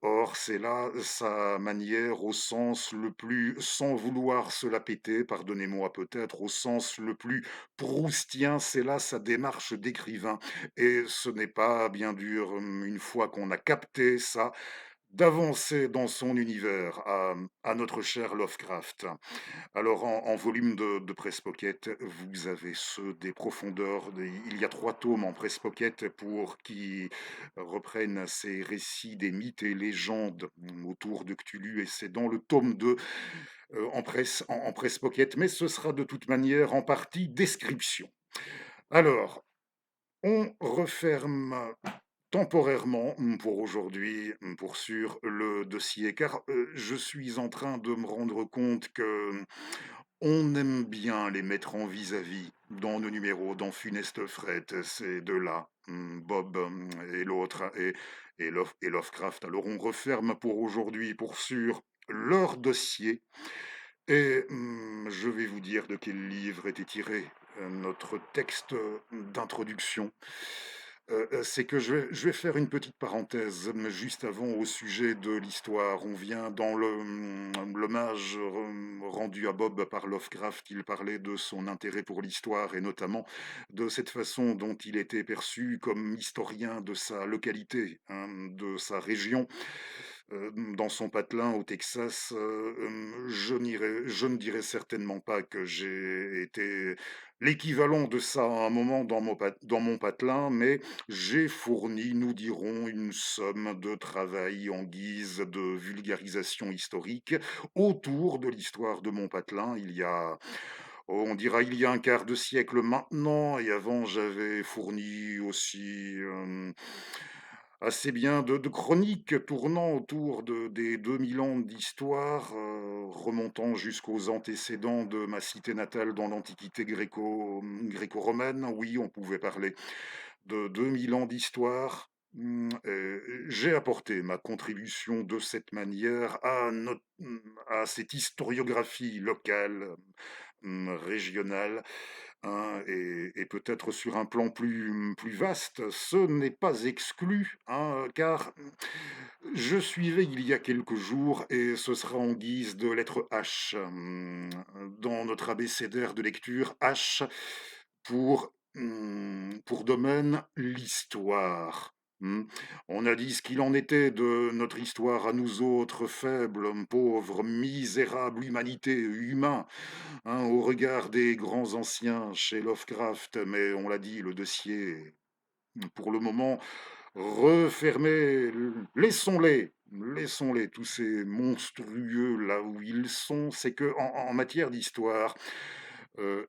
Or, c'est là sa manière au sens le plus sans vouloir se la péter, pardonnez-moi peut-être, au sens le plus proustien, c'est là sa démarche d'écrivain et ce n'est pas bien dur, une fois qu'on a capté ça, d'avancer dans son univers à notre cher Lovecraft. Alors en volume de Presse Pocket, vous avez ceux des profondeurs, il y a 3 tomes en Presse Pocket pour qui reprennent ces récits des mythes et légendes, autour de Cthulhu et c'est dans le tome 2 en Presse Pocket, mais ce sera de toute manière en partie description. Alors, on referme temporairement, pour aujourd'hui, pour sûr, le dossier, car je suis en train de me rendre compte que on aime bien les mettre en vis-à-vis dans nos numéros, dans Funeste Fret, ces deux-là, Bob et l'autre, et Lovecraft. Alors on referme pour aujourd'hui, pour sûr, leur dossier, et je vais vous dire de quel livre était tiré notre texte d'introduction. C'est que je vais faire une petite parenthèse, juste avant au sujet de l'histoire. On vient dans l'hommage rendu à Bob par Lovecraft, il parlait de son intérêt pour l'histoire et notamment de cette façon dont il était perçu comme historien de sa localité, hein, de sa région. Dans son patelin au Texas, je ne dirais certainement pas que j'ai été l'équivalent de ça à un moment dans mon patelin, mais j'ai fourni, nous dirons, une somme de travail en guise de vulgarisation historique autour de l'histoire de mon patelin. On dira il y a un quart de siècle maintenant, et avant j'avais fourni aussi assez bien de chroniques tournant autour des 2000 ans d'histoire, remontant jusqu'aux antécédents de ma cité natale dans l'Antiquité gréco-romaine. Oui, on pouvait parler de 2000 ans d'histoire. J'ai apporté ma contribution de cette manière à cette historiographie locale, régionale, hein, et peut-être sur un plan plus vaste, ce n'est pas exclu, hein, car je suivais il y a quelques jours, et ce sera en guise de lettre H, dans notre abécédaire de lecture, H pour domaine l'histoire. On a dit ce qu'il en était de notre histoire à nous autres, faibles, pauvres, misérables humanité, humains, hein, au regard des grands anciens chez Lovecraft, mais on l'a dit, le dossier est, pour le moment, refermé. Laissons-les, tous ces monstrueux là où ils sont. C'est que en matière d'histoire,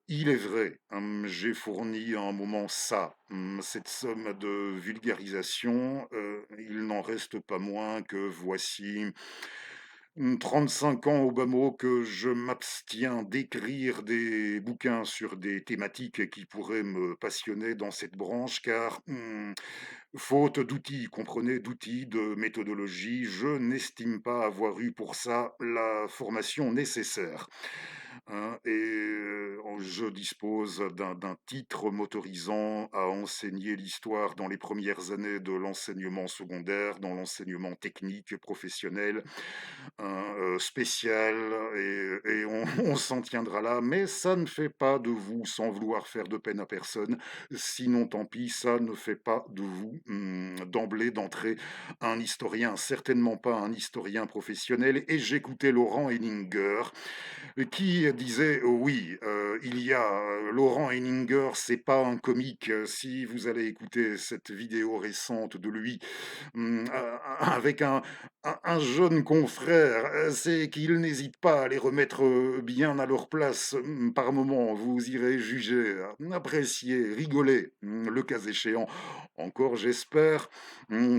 il est vrai, j'ai fourni à un moment ça, cette somme de vulgarisation, il n'en reste pas moins que voici 35 ans au bas mot que je m'abstiens d'écrire des bouquins sur des thématiques qui pourraient me passionner dans cette branche, car faute d'outils, comprenez, d'outils, de méthodologie, je n'estime pas avoir eu pour ça la formation nécessaire, hein, et je dispose d'un titre m'autorisant à enseigner l'histoire dans les premières années de l'enseignement secondaire, dans l'enseignement technique professionnel, spécial, et on on s'en tiendra là, mais ça ne fait pas de vous, sans vouloir faire de peine à personne, sinon tant pis, ça ne fait pas de vous, d'emblée, d'entrée, un historien, certainement pas un historien professionnel. Et j'écoutais Laurent Henninger, qui qui disait: «Oh oui, il y a, Laurent Henninger, c'est pas un comique». Si vous allez écouter cette vidéo récente de lui, avec un jeune confrère, c'est qu'il n'hésite pas à les remettre, bien à leur place, par moment. Vous irez juger, apprécier, rigoler, le cas échéant. Encore j'espère,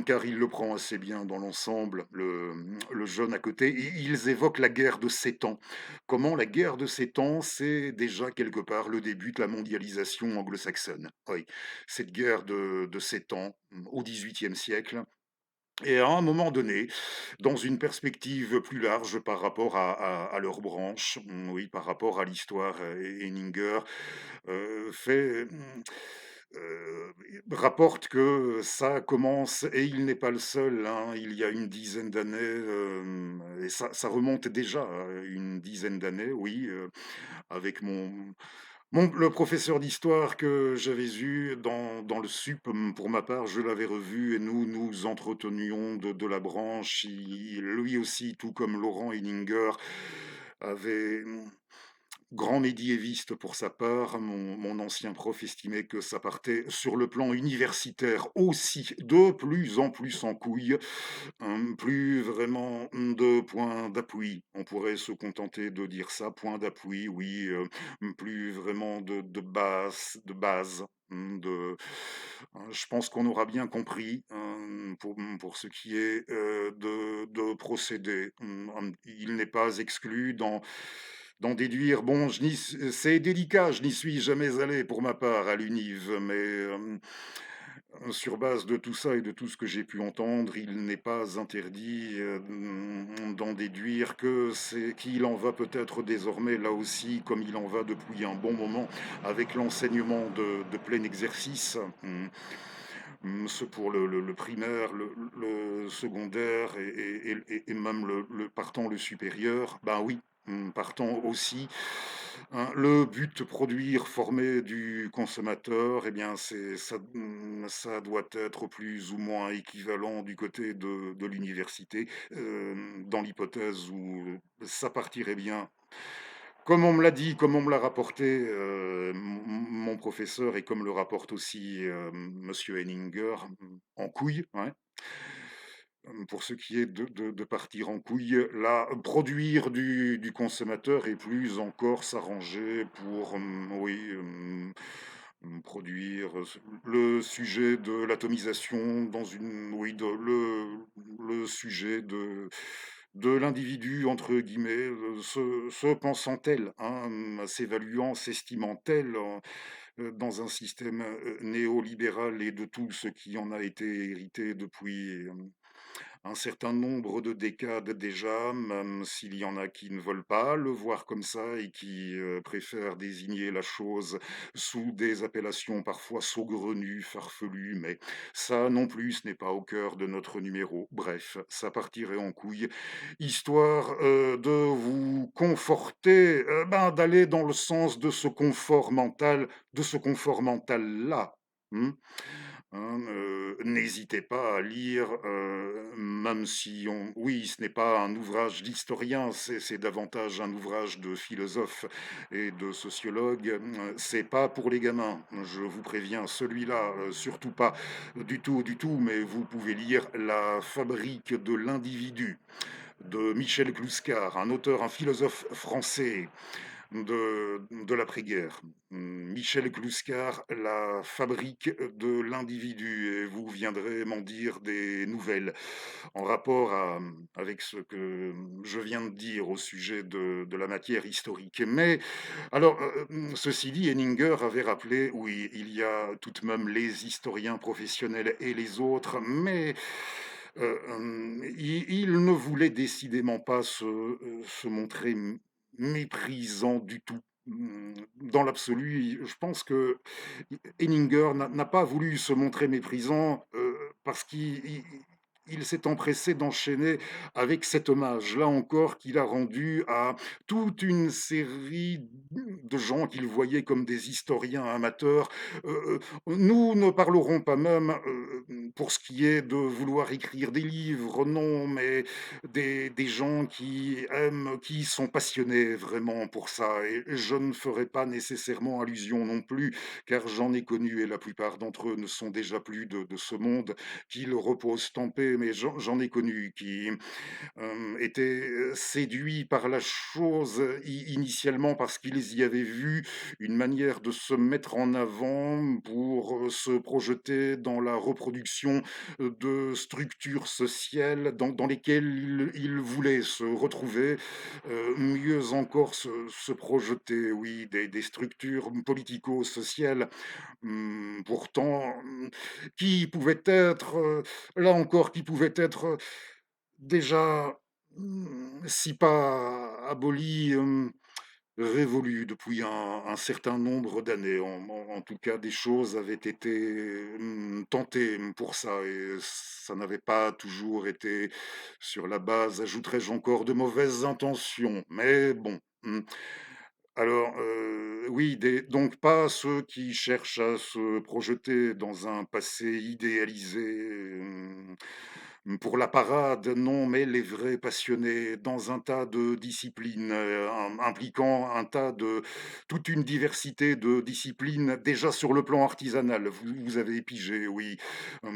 car il le prend assez bien dans l'ensemble, le jeune à côté. Ils évoquent la guerre de 7 ans. Comment la guerre de 7 ans, c'est déjà quelque part le début de la mondialisation anglo-saxonne. Oui, cette guerre de 7 ans, au XVIIIe siècle, et à un moment donné, dans une perspective plus large par rapport à leur branche, oui, par rapport à l'histoire, Henninger, fait, rapporte que ça commence, et il n'est pas le seul, hein, il y a une dizaine d'années, et ça remonte déjà à une dizaine d'années, oui, avec le professeur d'histoire que j'avais eu dans le sup, pour ma part, je l'avais revu et nous entretenions de la branche. Lui aussi, tout comme Laurent Henninger, avait, grand médiéviste pour sa part, mon ancien prof estimait que ça partait sur le plan universitaire aussi de plus en plus en couille, plus vraiment de point d'appui. On pourrait se contenter de dire ça, point d'appui, oui, plus vraiment de base. Je pense qu'on aura bien compris, pour ce qui est, de procéder. Il n'est pas exclu d'en déduire. Bon, c'est délicat, je n'y suis jamais allé pour ma part à l'Univ, mais sur base de tout ça et de tout ce que j'ai pu entendre, il n'est pas interdit, d'en déduire qu'il en va peut-être désormais, là aussi, comme il en va depuis un bon moment, avec l'enseignement de plein exercice. Ce pour le primaire, le secondaire, et même partant le supérieur, ben oui, partant aussi, hein, le but, produire, former du consommateur, eh bien, ça doit être plus ou moins équivalent du côté de l'université, dans l'hypothèse où ça partirait bien. Comme on me l'a dit, comme on me l'a rapporté, mon professeur, et comme le rapporte aussi, monsieur Henninger, en couille, ouais. Pour ce qui est de partir en couille, là, produire du consommateur, et plus encore s'arranger pour, oui, produire, le sujet de l'atomisation dans une oui, le sujet de «l'individu» entre guillemets, se pensant tel, hein, s'évaluant, s'estimant tel, dans un système, néolibéral, et de tout ce qui en a été hérité depuis, un certain nombre de décades déjà, même s'il y en a qui ne veulent pas le voir comme ça, et qui, préfèrent désigner la chose sous des appellations parfois saugrenues, farfelues, mais ça non plus, ce n'est pas au cœur de notre numéro. Bref, ça partirait en couille, histoire, de vous conforter, d'aller dans le sens de ce confort mental-là, mmh? Hein, n'hésitez pas à lire, même si oui, ce n'est pas un ouvrage d'historien, c'est davantage un ouvrage de philosophe et de sociologue. C'est pas pour les gamins, je vous préviens, celui-là, surtout pas, du tout, du tout, mais vous pouvez lire La fabrique de l'individu de Michel Glouskar, un auteur, un philosophe français de l'après-guerre. Michel Glouskar, La fabrique de l'individu, et vous viendrez m'en dire des nouvelles en rapport avec ce que je viens de dire au sujet de la matière historique. Mais alors, ceci dit, Henninger avait rappelé, oui, il y a tout de même les historiens professionnels et les autres, mais il ne voulait décidément pas se montrer méprisant du tout. Dans l'absolu, je pense que Henninger n'a pas voulu se montrer méprisant, parce qu'il il s'est empressé d'enchaîner avec cet hommage, là encore, qu'il a rendu à toute une série de gens qu'il voyait comme des historiens amateurs. Nous ne parlerons pas même, pour ce qui est de vouloir écrire des livres, non, mais des gens qui aiment, qui sont passionnés vraiment pour ça, et je ne ferai pas nécessairement allusion non plus, car j'en ai connu et la plupart d'entre eux ne sont déjà plus de ce monde, qu'ils reposent en paix, mais j'en ai connu qui étaient séduits par la chose initialement parce qu'ils y avaient vu une manière de se mettre en avant pour se projeter dans la reproduction de structures sociales dans lesquelles ils voulaient se retrouver, mieux encore se projeter, oui, des structures politico-sociales, pourtant, qui pouvaient être, là encore, qui pouvaient être déjà, si pas aboli, révolu depuis un certain nombre d'années. En tout cas, des choses avaient été, tentées, pour ça, et ça n'avait pas toujours été sur la base, ajouterais-je encore, de mauvaises intentions. Mais bon, alors, oui, des donc pas ceux qui cherchent à se projeter dans un passé idéalisé, pour la parade, non, mais les vrais passionnés dans un tas de disciplines, impliquant un tas de toute une diversité de disciplines déjà sur le plan artisanal. Vous avez pigé, oui,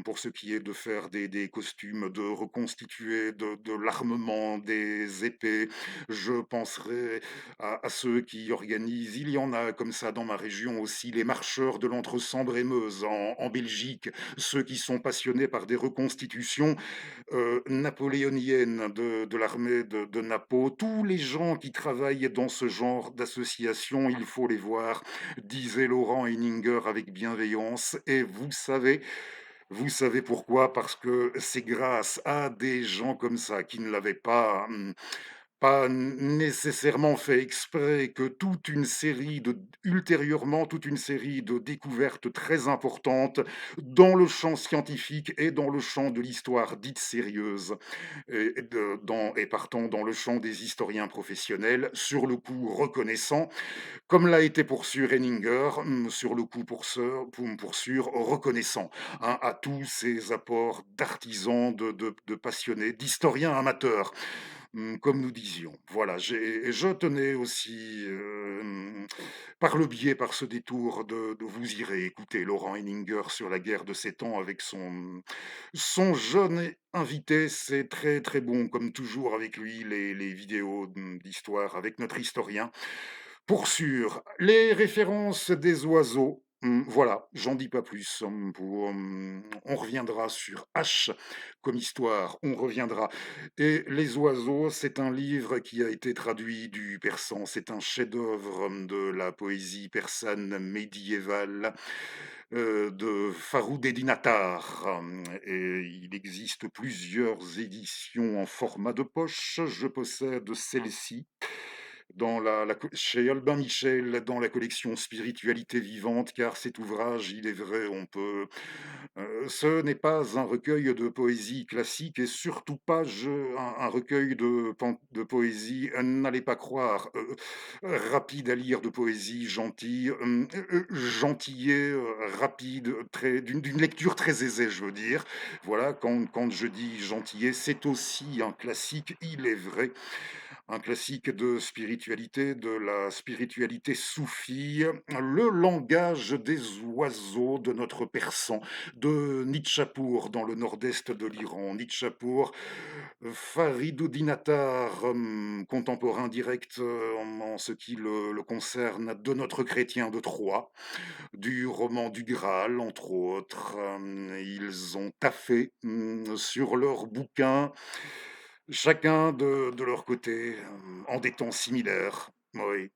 pour ce qui est de faire des costumes, de reconstituer de l'armement, des épées. Je penserai à ceux qui organisent, il y en a comme ça dans ma région aussi, les marcheurs de l'Entre-Sambre-et-Meuse en Belgique, ceux qui sont passionnés par des reconstitutions napoléonienne de l'armée de Napo. Tous les gens qui travaillent dans ce genre d'association, il faut les voir, disait Laurent Henninger avec bienveillance. Et vous savez pourquoi? Parce que c'est grâce à des gens comme ça qui ne l'avaient pas, pas nécessairement fait exprès, que ultérieurement, toute une série de découvertes très importantes dans le champ scientifique et dans le champ de l'histoire dite sérieuse, et partant dans le champ des historiens professionnels, sur le coup reconnaissant, comme l'a été pour sûr Henninger, sur le coup pour sûr reconnaissant, hein, à tous ces apports d'artisans, de passionnés, d'historiens amateurs. Comme nous disions. Voilà, je tenais aussi, par ce détour, de vous irez écouter Laurent Henninger sur la guerre de 7 ans avec son jeune invité. C'est très, très bon, comme toujours avec lui, les vidéos, d'histoire avec notre historien. Pour sûr, les références des oiseaux, voilà, j'en dis pas plus, on reviendra sur H comme histoire, on reviendra. Et Les oiseaux, c'est un livre qui a été traduit du persan, c'est un chef-d'œuvre de la poésie persane médiévale, de Farouk Attar, et il existe plusieurs éditions en format de poche. Je possède celle-ci chez Albin Michel, dans la collection Spiritualité vivante, car cet ouvrage, il est vrai, ce n'est pas un recueil de poésie classique, et surtout pas un recueil de poésie, n'allez pas croire, rapide à lire, de poésie gentille, gentillet, rapide, d'une lecture très aisée, je veux dire. Voilà, quand je dis gentillet, c'est aussi un classique, il est vrai, un classique de spiritualité, de la spiritualité soufie, le langage des oiseaux de notre persan, de Nitchapour, dans le nord-est de l'Iran. Nitchapour, Fariduddin Attar, contemporain direct, en ce qui le concerne, de notre chrétien de Troyes, du roman du Graal, entre autres. Ils ont taffé, sur leurs bouquins, chacun de leur côté, en des temps similaires. Oui.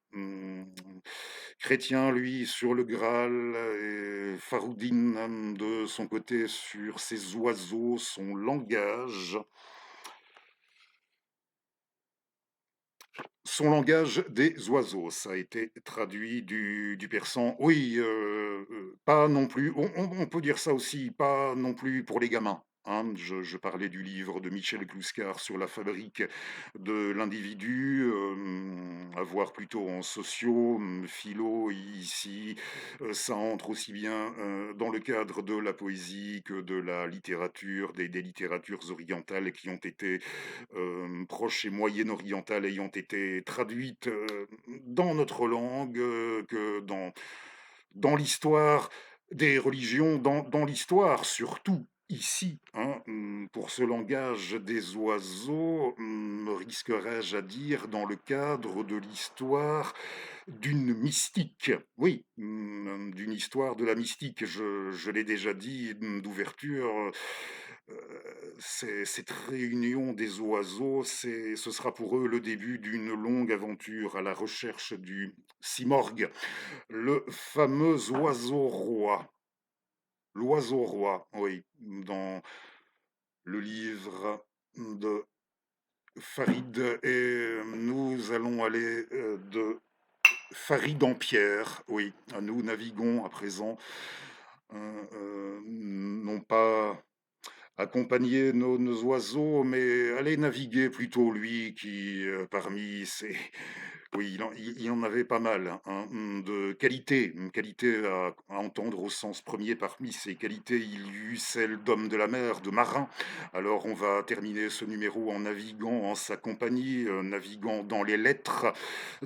Chrétien, lui, sur le Graal, et Faroudine, de son côté, sur ses oiseaux, son langage. Son langage des oiseaux, ça a été traduit du persan. Oui, pas non plus, on peut dire ça aussi, pas non plus pour les gamins. hein. Je parlais du livre de Michel Clouscar sur la fabrique de l'individu, à voir plutôt en sociaux, philo ici, ça entre aussi bien, dans le cadre de la poésie que de la littérature, des littératures orientales qui ont été, proches et moyen-orientales ayant été traduites, dans notre langue, que dans l'histoire des religions, dans l'histoire surtout ici, hein, pour ce langage des oiseaux, risquerais-je à dire dans le cadre de l'histoire d'une mystique. Oui, d'une histoire de la mystique. Je l'ai déjà dit d'ouverture, cette réunion des oiseaux, ce sera pour eux le début d'une longue aventure à la recherche du simorgue, le fameux oiseau roi. L'oiseau roi, oui, dans le livre de Farid. Et nous allons aller de Farid en Pierre, oui. Nous naviguons à présent, non pas accompagner nos oiseaux, mais aller naviguer plutôt lui qui, parmi ses oui, il en avait pas mal, hein, de qualités, une qualité à entendre au sens premier. Parmi ses qualités, il y eut celle d'homme de la mer, de marin. Alors on va terminer ce numéro en naviguant en sa compagnie, naviguant dans les lettres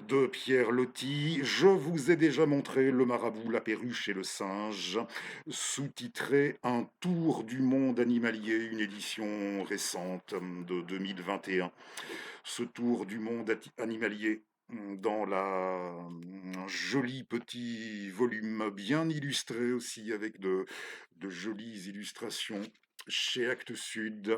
de Pierre Loti. Je vous ai déjà montré Le Marabout, la perruche et le singe, sous-titré Un tour du monde animalier, une édition récente de 2021. Ce tour du monde animalier dans la joli petit volume bien illustré aussi avec de jolies illustrations chez Actes Sud.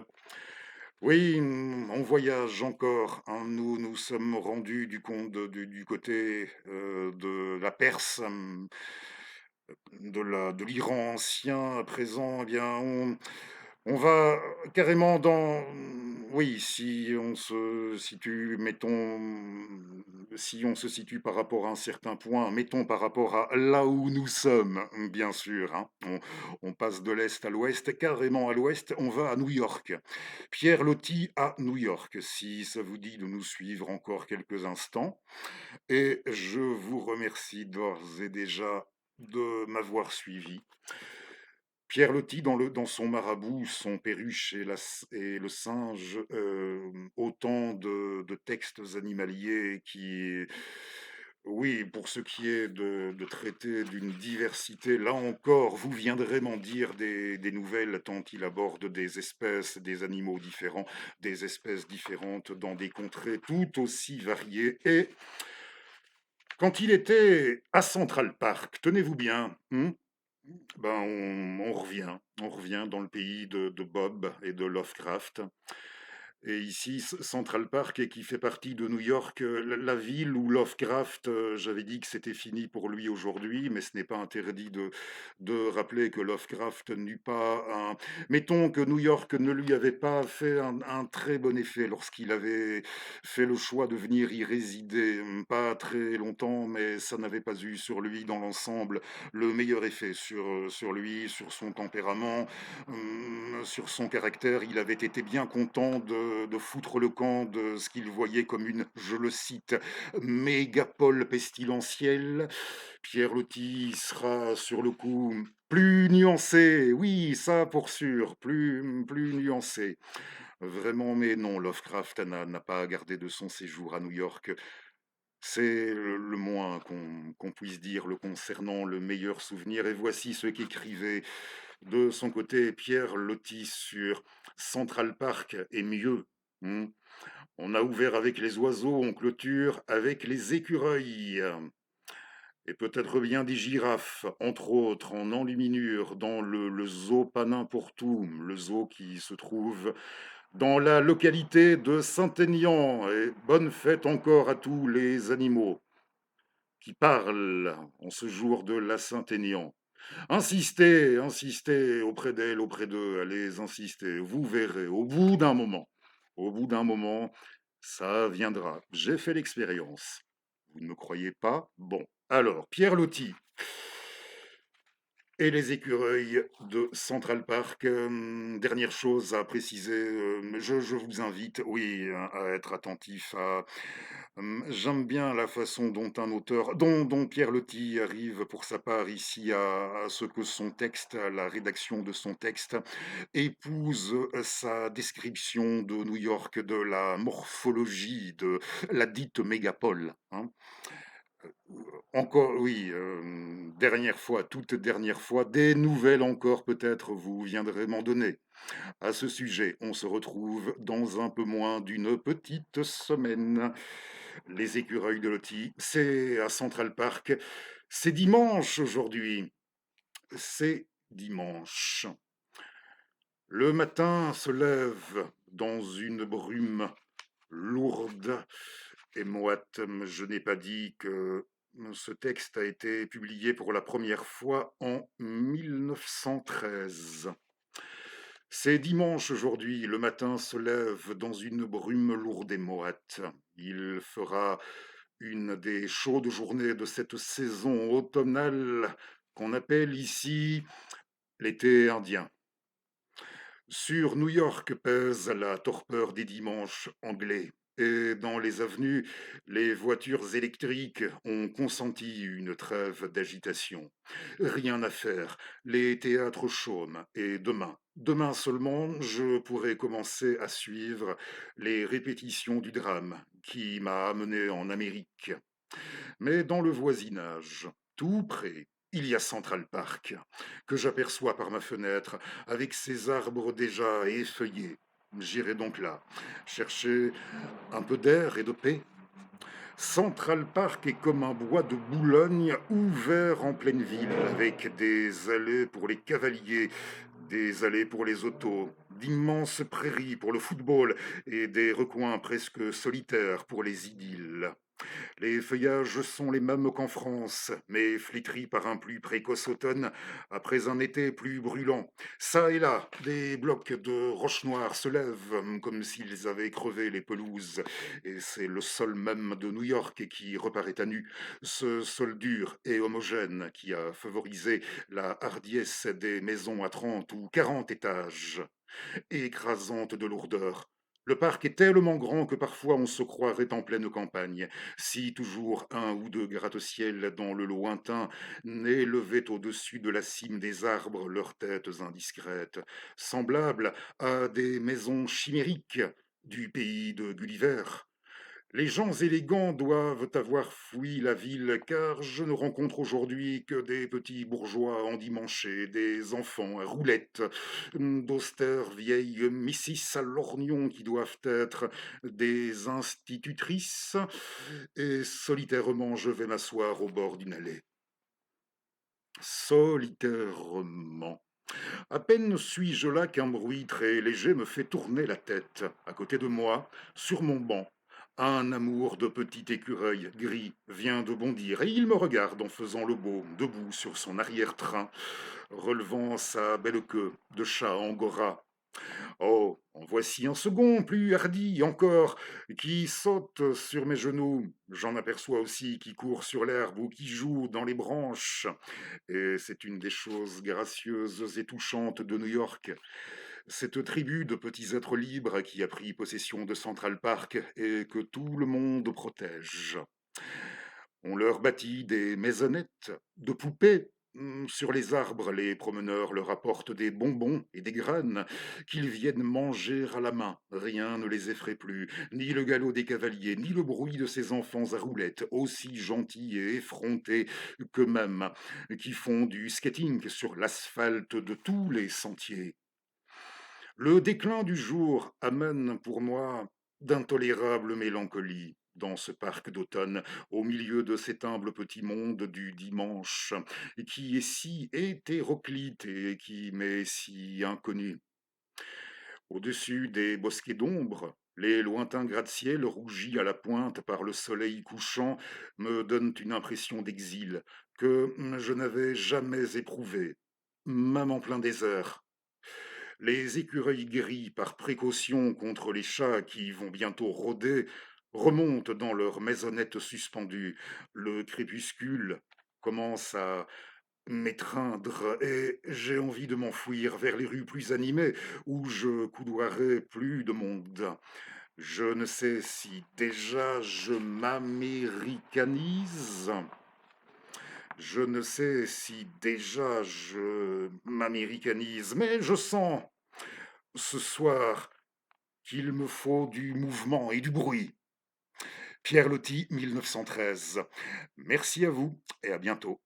Oui, on voyage encore, hein. Nous sommes rendus du côté de la Perse, de l'Iran ancien. À présent, eh bien, on va carrément dans oui, si on se situe, mettons, si on se situe par rapport à un certain point, mettons par rapport à là où nous sommes, bien sûr, hein. On passe de l'est à l'ouest, carrément à l'ouest, on va à New York. Pierre Loti à New York, si ça vous dit de nous suivre encore quelques instants. Et je vous remercie d'ores et déjà de m'avoir suivi. Pierre Loti, dans son marabout, son perruche et le singe, autant de textes animaliers qui, oui, pour ce qui est de traiter d'une diversité, là encore, vous viendrez m'en dire des nouvelles, tant il aborde des espèces, des animaux différents, des espèces différentes dans des contrées tout aussi variées. Et quand il était à Central Park, tenez-vous bien, ben on revient dans le pays de Bob et de Lovecraft. Et ici, Central Park, et qui fait partie de New York, la ville où Lovecraft, j'avais dit que c'était fini pour lui aujourd'hui, mais ce n'est pas interdit de rappeler que Lovecraft n'eut pas un... Mettons que New York ne lui avait pas fait un très bon effet lorsqu'il avait fait le choix de venir y résider, pas très longtemps, mais ça n'avait pas eu sur lui dans l'ensemble le meilleur effet sur lui, sur son tempérament, sur son caractère. Il avait été bien content de foutre le camp de ce qu'il voyait comme une, je le cite, mégapole pestilentielle. Pierre Loti sera sur le coup plus nuancé, oui, ça pour sûr, plus nuancé. Vraiment, mais non, Lovecraft n'a pas gardé de son séjour à New York. C'est le moins qu'on puisse dire le concernant, le meilleur souvenir. Et voici ce qu'écrivait de son côté Pierre Loti sur Central Park et mieux. Hmm. On a ouvert avec les oiseaux, on clôture avec les écureuils. Et peut-être bien des girafes, entre autres, en enluminure, dans le zoo pas n'importe où, le zoo qui se trouve dans la localité de Saint-Aignan. Et bonne fête encore à tous les animaux qui parlent en ce jour de la Saint-Aignan. Insistez, insistez auprès d'elle, auprès d'eux, allez insister, vous verrez, au bout d'un moment, ça viendra. J'ai fait l'expérience. Vous ne me croyez pas? Bon. Alors, Pierre Loti Et les écureuils de Central Park, dernière chose à préciser, je vous invite, oui, à être attentif à j'aime bien la façon dont un auteur dont Pierre Loti arrive pour sa part ici à ce que son texte, à la rédaction de son texte épouse, sa description de New York, de la morphologie de la dite mégapole, hein. Encore oui, dernière fois, toute dernière fois, des nouvelles encore peut-être vous viendrez m'en donner. À ce sujet, on se retrouve dans un peu moins d'une petite semaine. Les écureuils de Loti, c'est à Central Park. C'est dimanche aujourd'hui. C'est dimanche. Le matin se lève dans une brume lourde et moite. Je n'ai pas dit que ce texte a été publié pour la première fois en 1913. C'est dimanche aujourd'hui, le matin se lève dans une brume lourde et moite. Il fera une des chaudes journées de cette saison automnale qu'on appelle ici l'été indien. Sur New York pèse la torpeur des dimanches anglais. Et dans les avenues, les voitures électriques ont consenti une trêve d'agitation. Rien à faire, les théâtres chôment, et demain seulement, je pourrai commencer à suivre les répétitions du drame qui m'a amené en Amérique. Mais dans le voisinage, tout près, il y a Central Park, que j'aperçois par ma fenêtre, avec ses arbres déjà effeuillés. J'irai donc là, chercher un peu d'air et de paix. Central Park est comme un bois de Boulogne ouvert en pleine ville, avec des allées pour les cavaliers, des allées pour les autos, d'immenses prairies pour le football et des recoins presque solitaires pour les idylles. Les feuillages sont les mêmes qu'en France, mais flétris par un plus précoce automne, après un été plus brûlant. Ça et là, des blocs de roches noires se lèvent comme s'ils avaient crevé les pelouses. Et c'est le sol même de New York qui reparaît à nu. Ce sol dur et homogène qui a favorisé la hardiesse des maisons à 30 ou 40 étages écrasante de lourdeur. Le parc est tellement grand que parfois on se croirait en pleine campagne, si toujours un ou deux gratte-ciel dans le lointain n'élevaient au-dessus de la cime des arbres leurs têtes indiscrètes, semblables à des maisons chimériques du pays de Gulliver. Les gens élégants doivent avoir fui la ville, car je ne rencontre aujourd'hui que des petits bourgeois endimanchés, des enfants à roulettes, d'austères vieilles missis à lorgnon qui doivent être des institutrices, et solitairement je vais m'asseoir au bord d'une allée. Solitairement. À peine suis-je là qu'un bruit très léger me fait tourner la tête. À côté de moi, sur mon banc, un amour de petit écureuil gris vient de bondir et il me regarde en faisant le beau, debout sur son arrière-train, relevant sa belle queue de chat angora. Oh, en voici un second, plus hardi encore, qui saute sur mes genoux. J'en aperçois aussi qui court sur l'herbe ou qui joue dans les branches. Et c'est une des choses gracieuses et touchantes de New York. Cette tribu de petits êtres libres qui a pris possession de Central Park et que tout le monde protège. On leur bâtit des maisonnettes de poupées. Sur les arbres, les promeneurs leur apportent des bonbons et des graines qu'ils viennent manger à la main. Rien ne les effraie plus, ni le galop des cavaliers, ni le bruit de ces enfants à roulettes, aussi gentils et effrontés qu'eux-mêmes, qui font du skating sur l'asphalte de tous les sentiers. Le déclin du jour amène pour moi d'intolérables mélancolies dans ce parc d'automne, au milieu de cet humble petit monde du dimanche, qui est si hétéroclite et qui m'est si inconnu. Au-dessus des bosquets d'ombre, les lointains gratte-ciel rougis à la pointe par le soleil couchant me donnent une impression d'exil que je n'avais jamais éprouvée, même en plein désert. Les écureuils gris, par précaution contre les chats qui vont bientôt rôder, remontent dans leurs maisonnettes suspendues. Le crépuscule commence à m'étreindre et j'ai envie de m'enfuir vers les rues plus animées où je coudoirai plus de monde. Je ne sais si déjà je m'américanise. Je ne sais si déjà je m'américanise, mais je sens ce soir qu'il me faut du mouvement et du bruit. Pierre Loti, 1913. Merci à vous et à bientôt.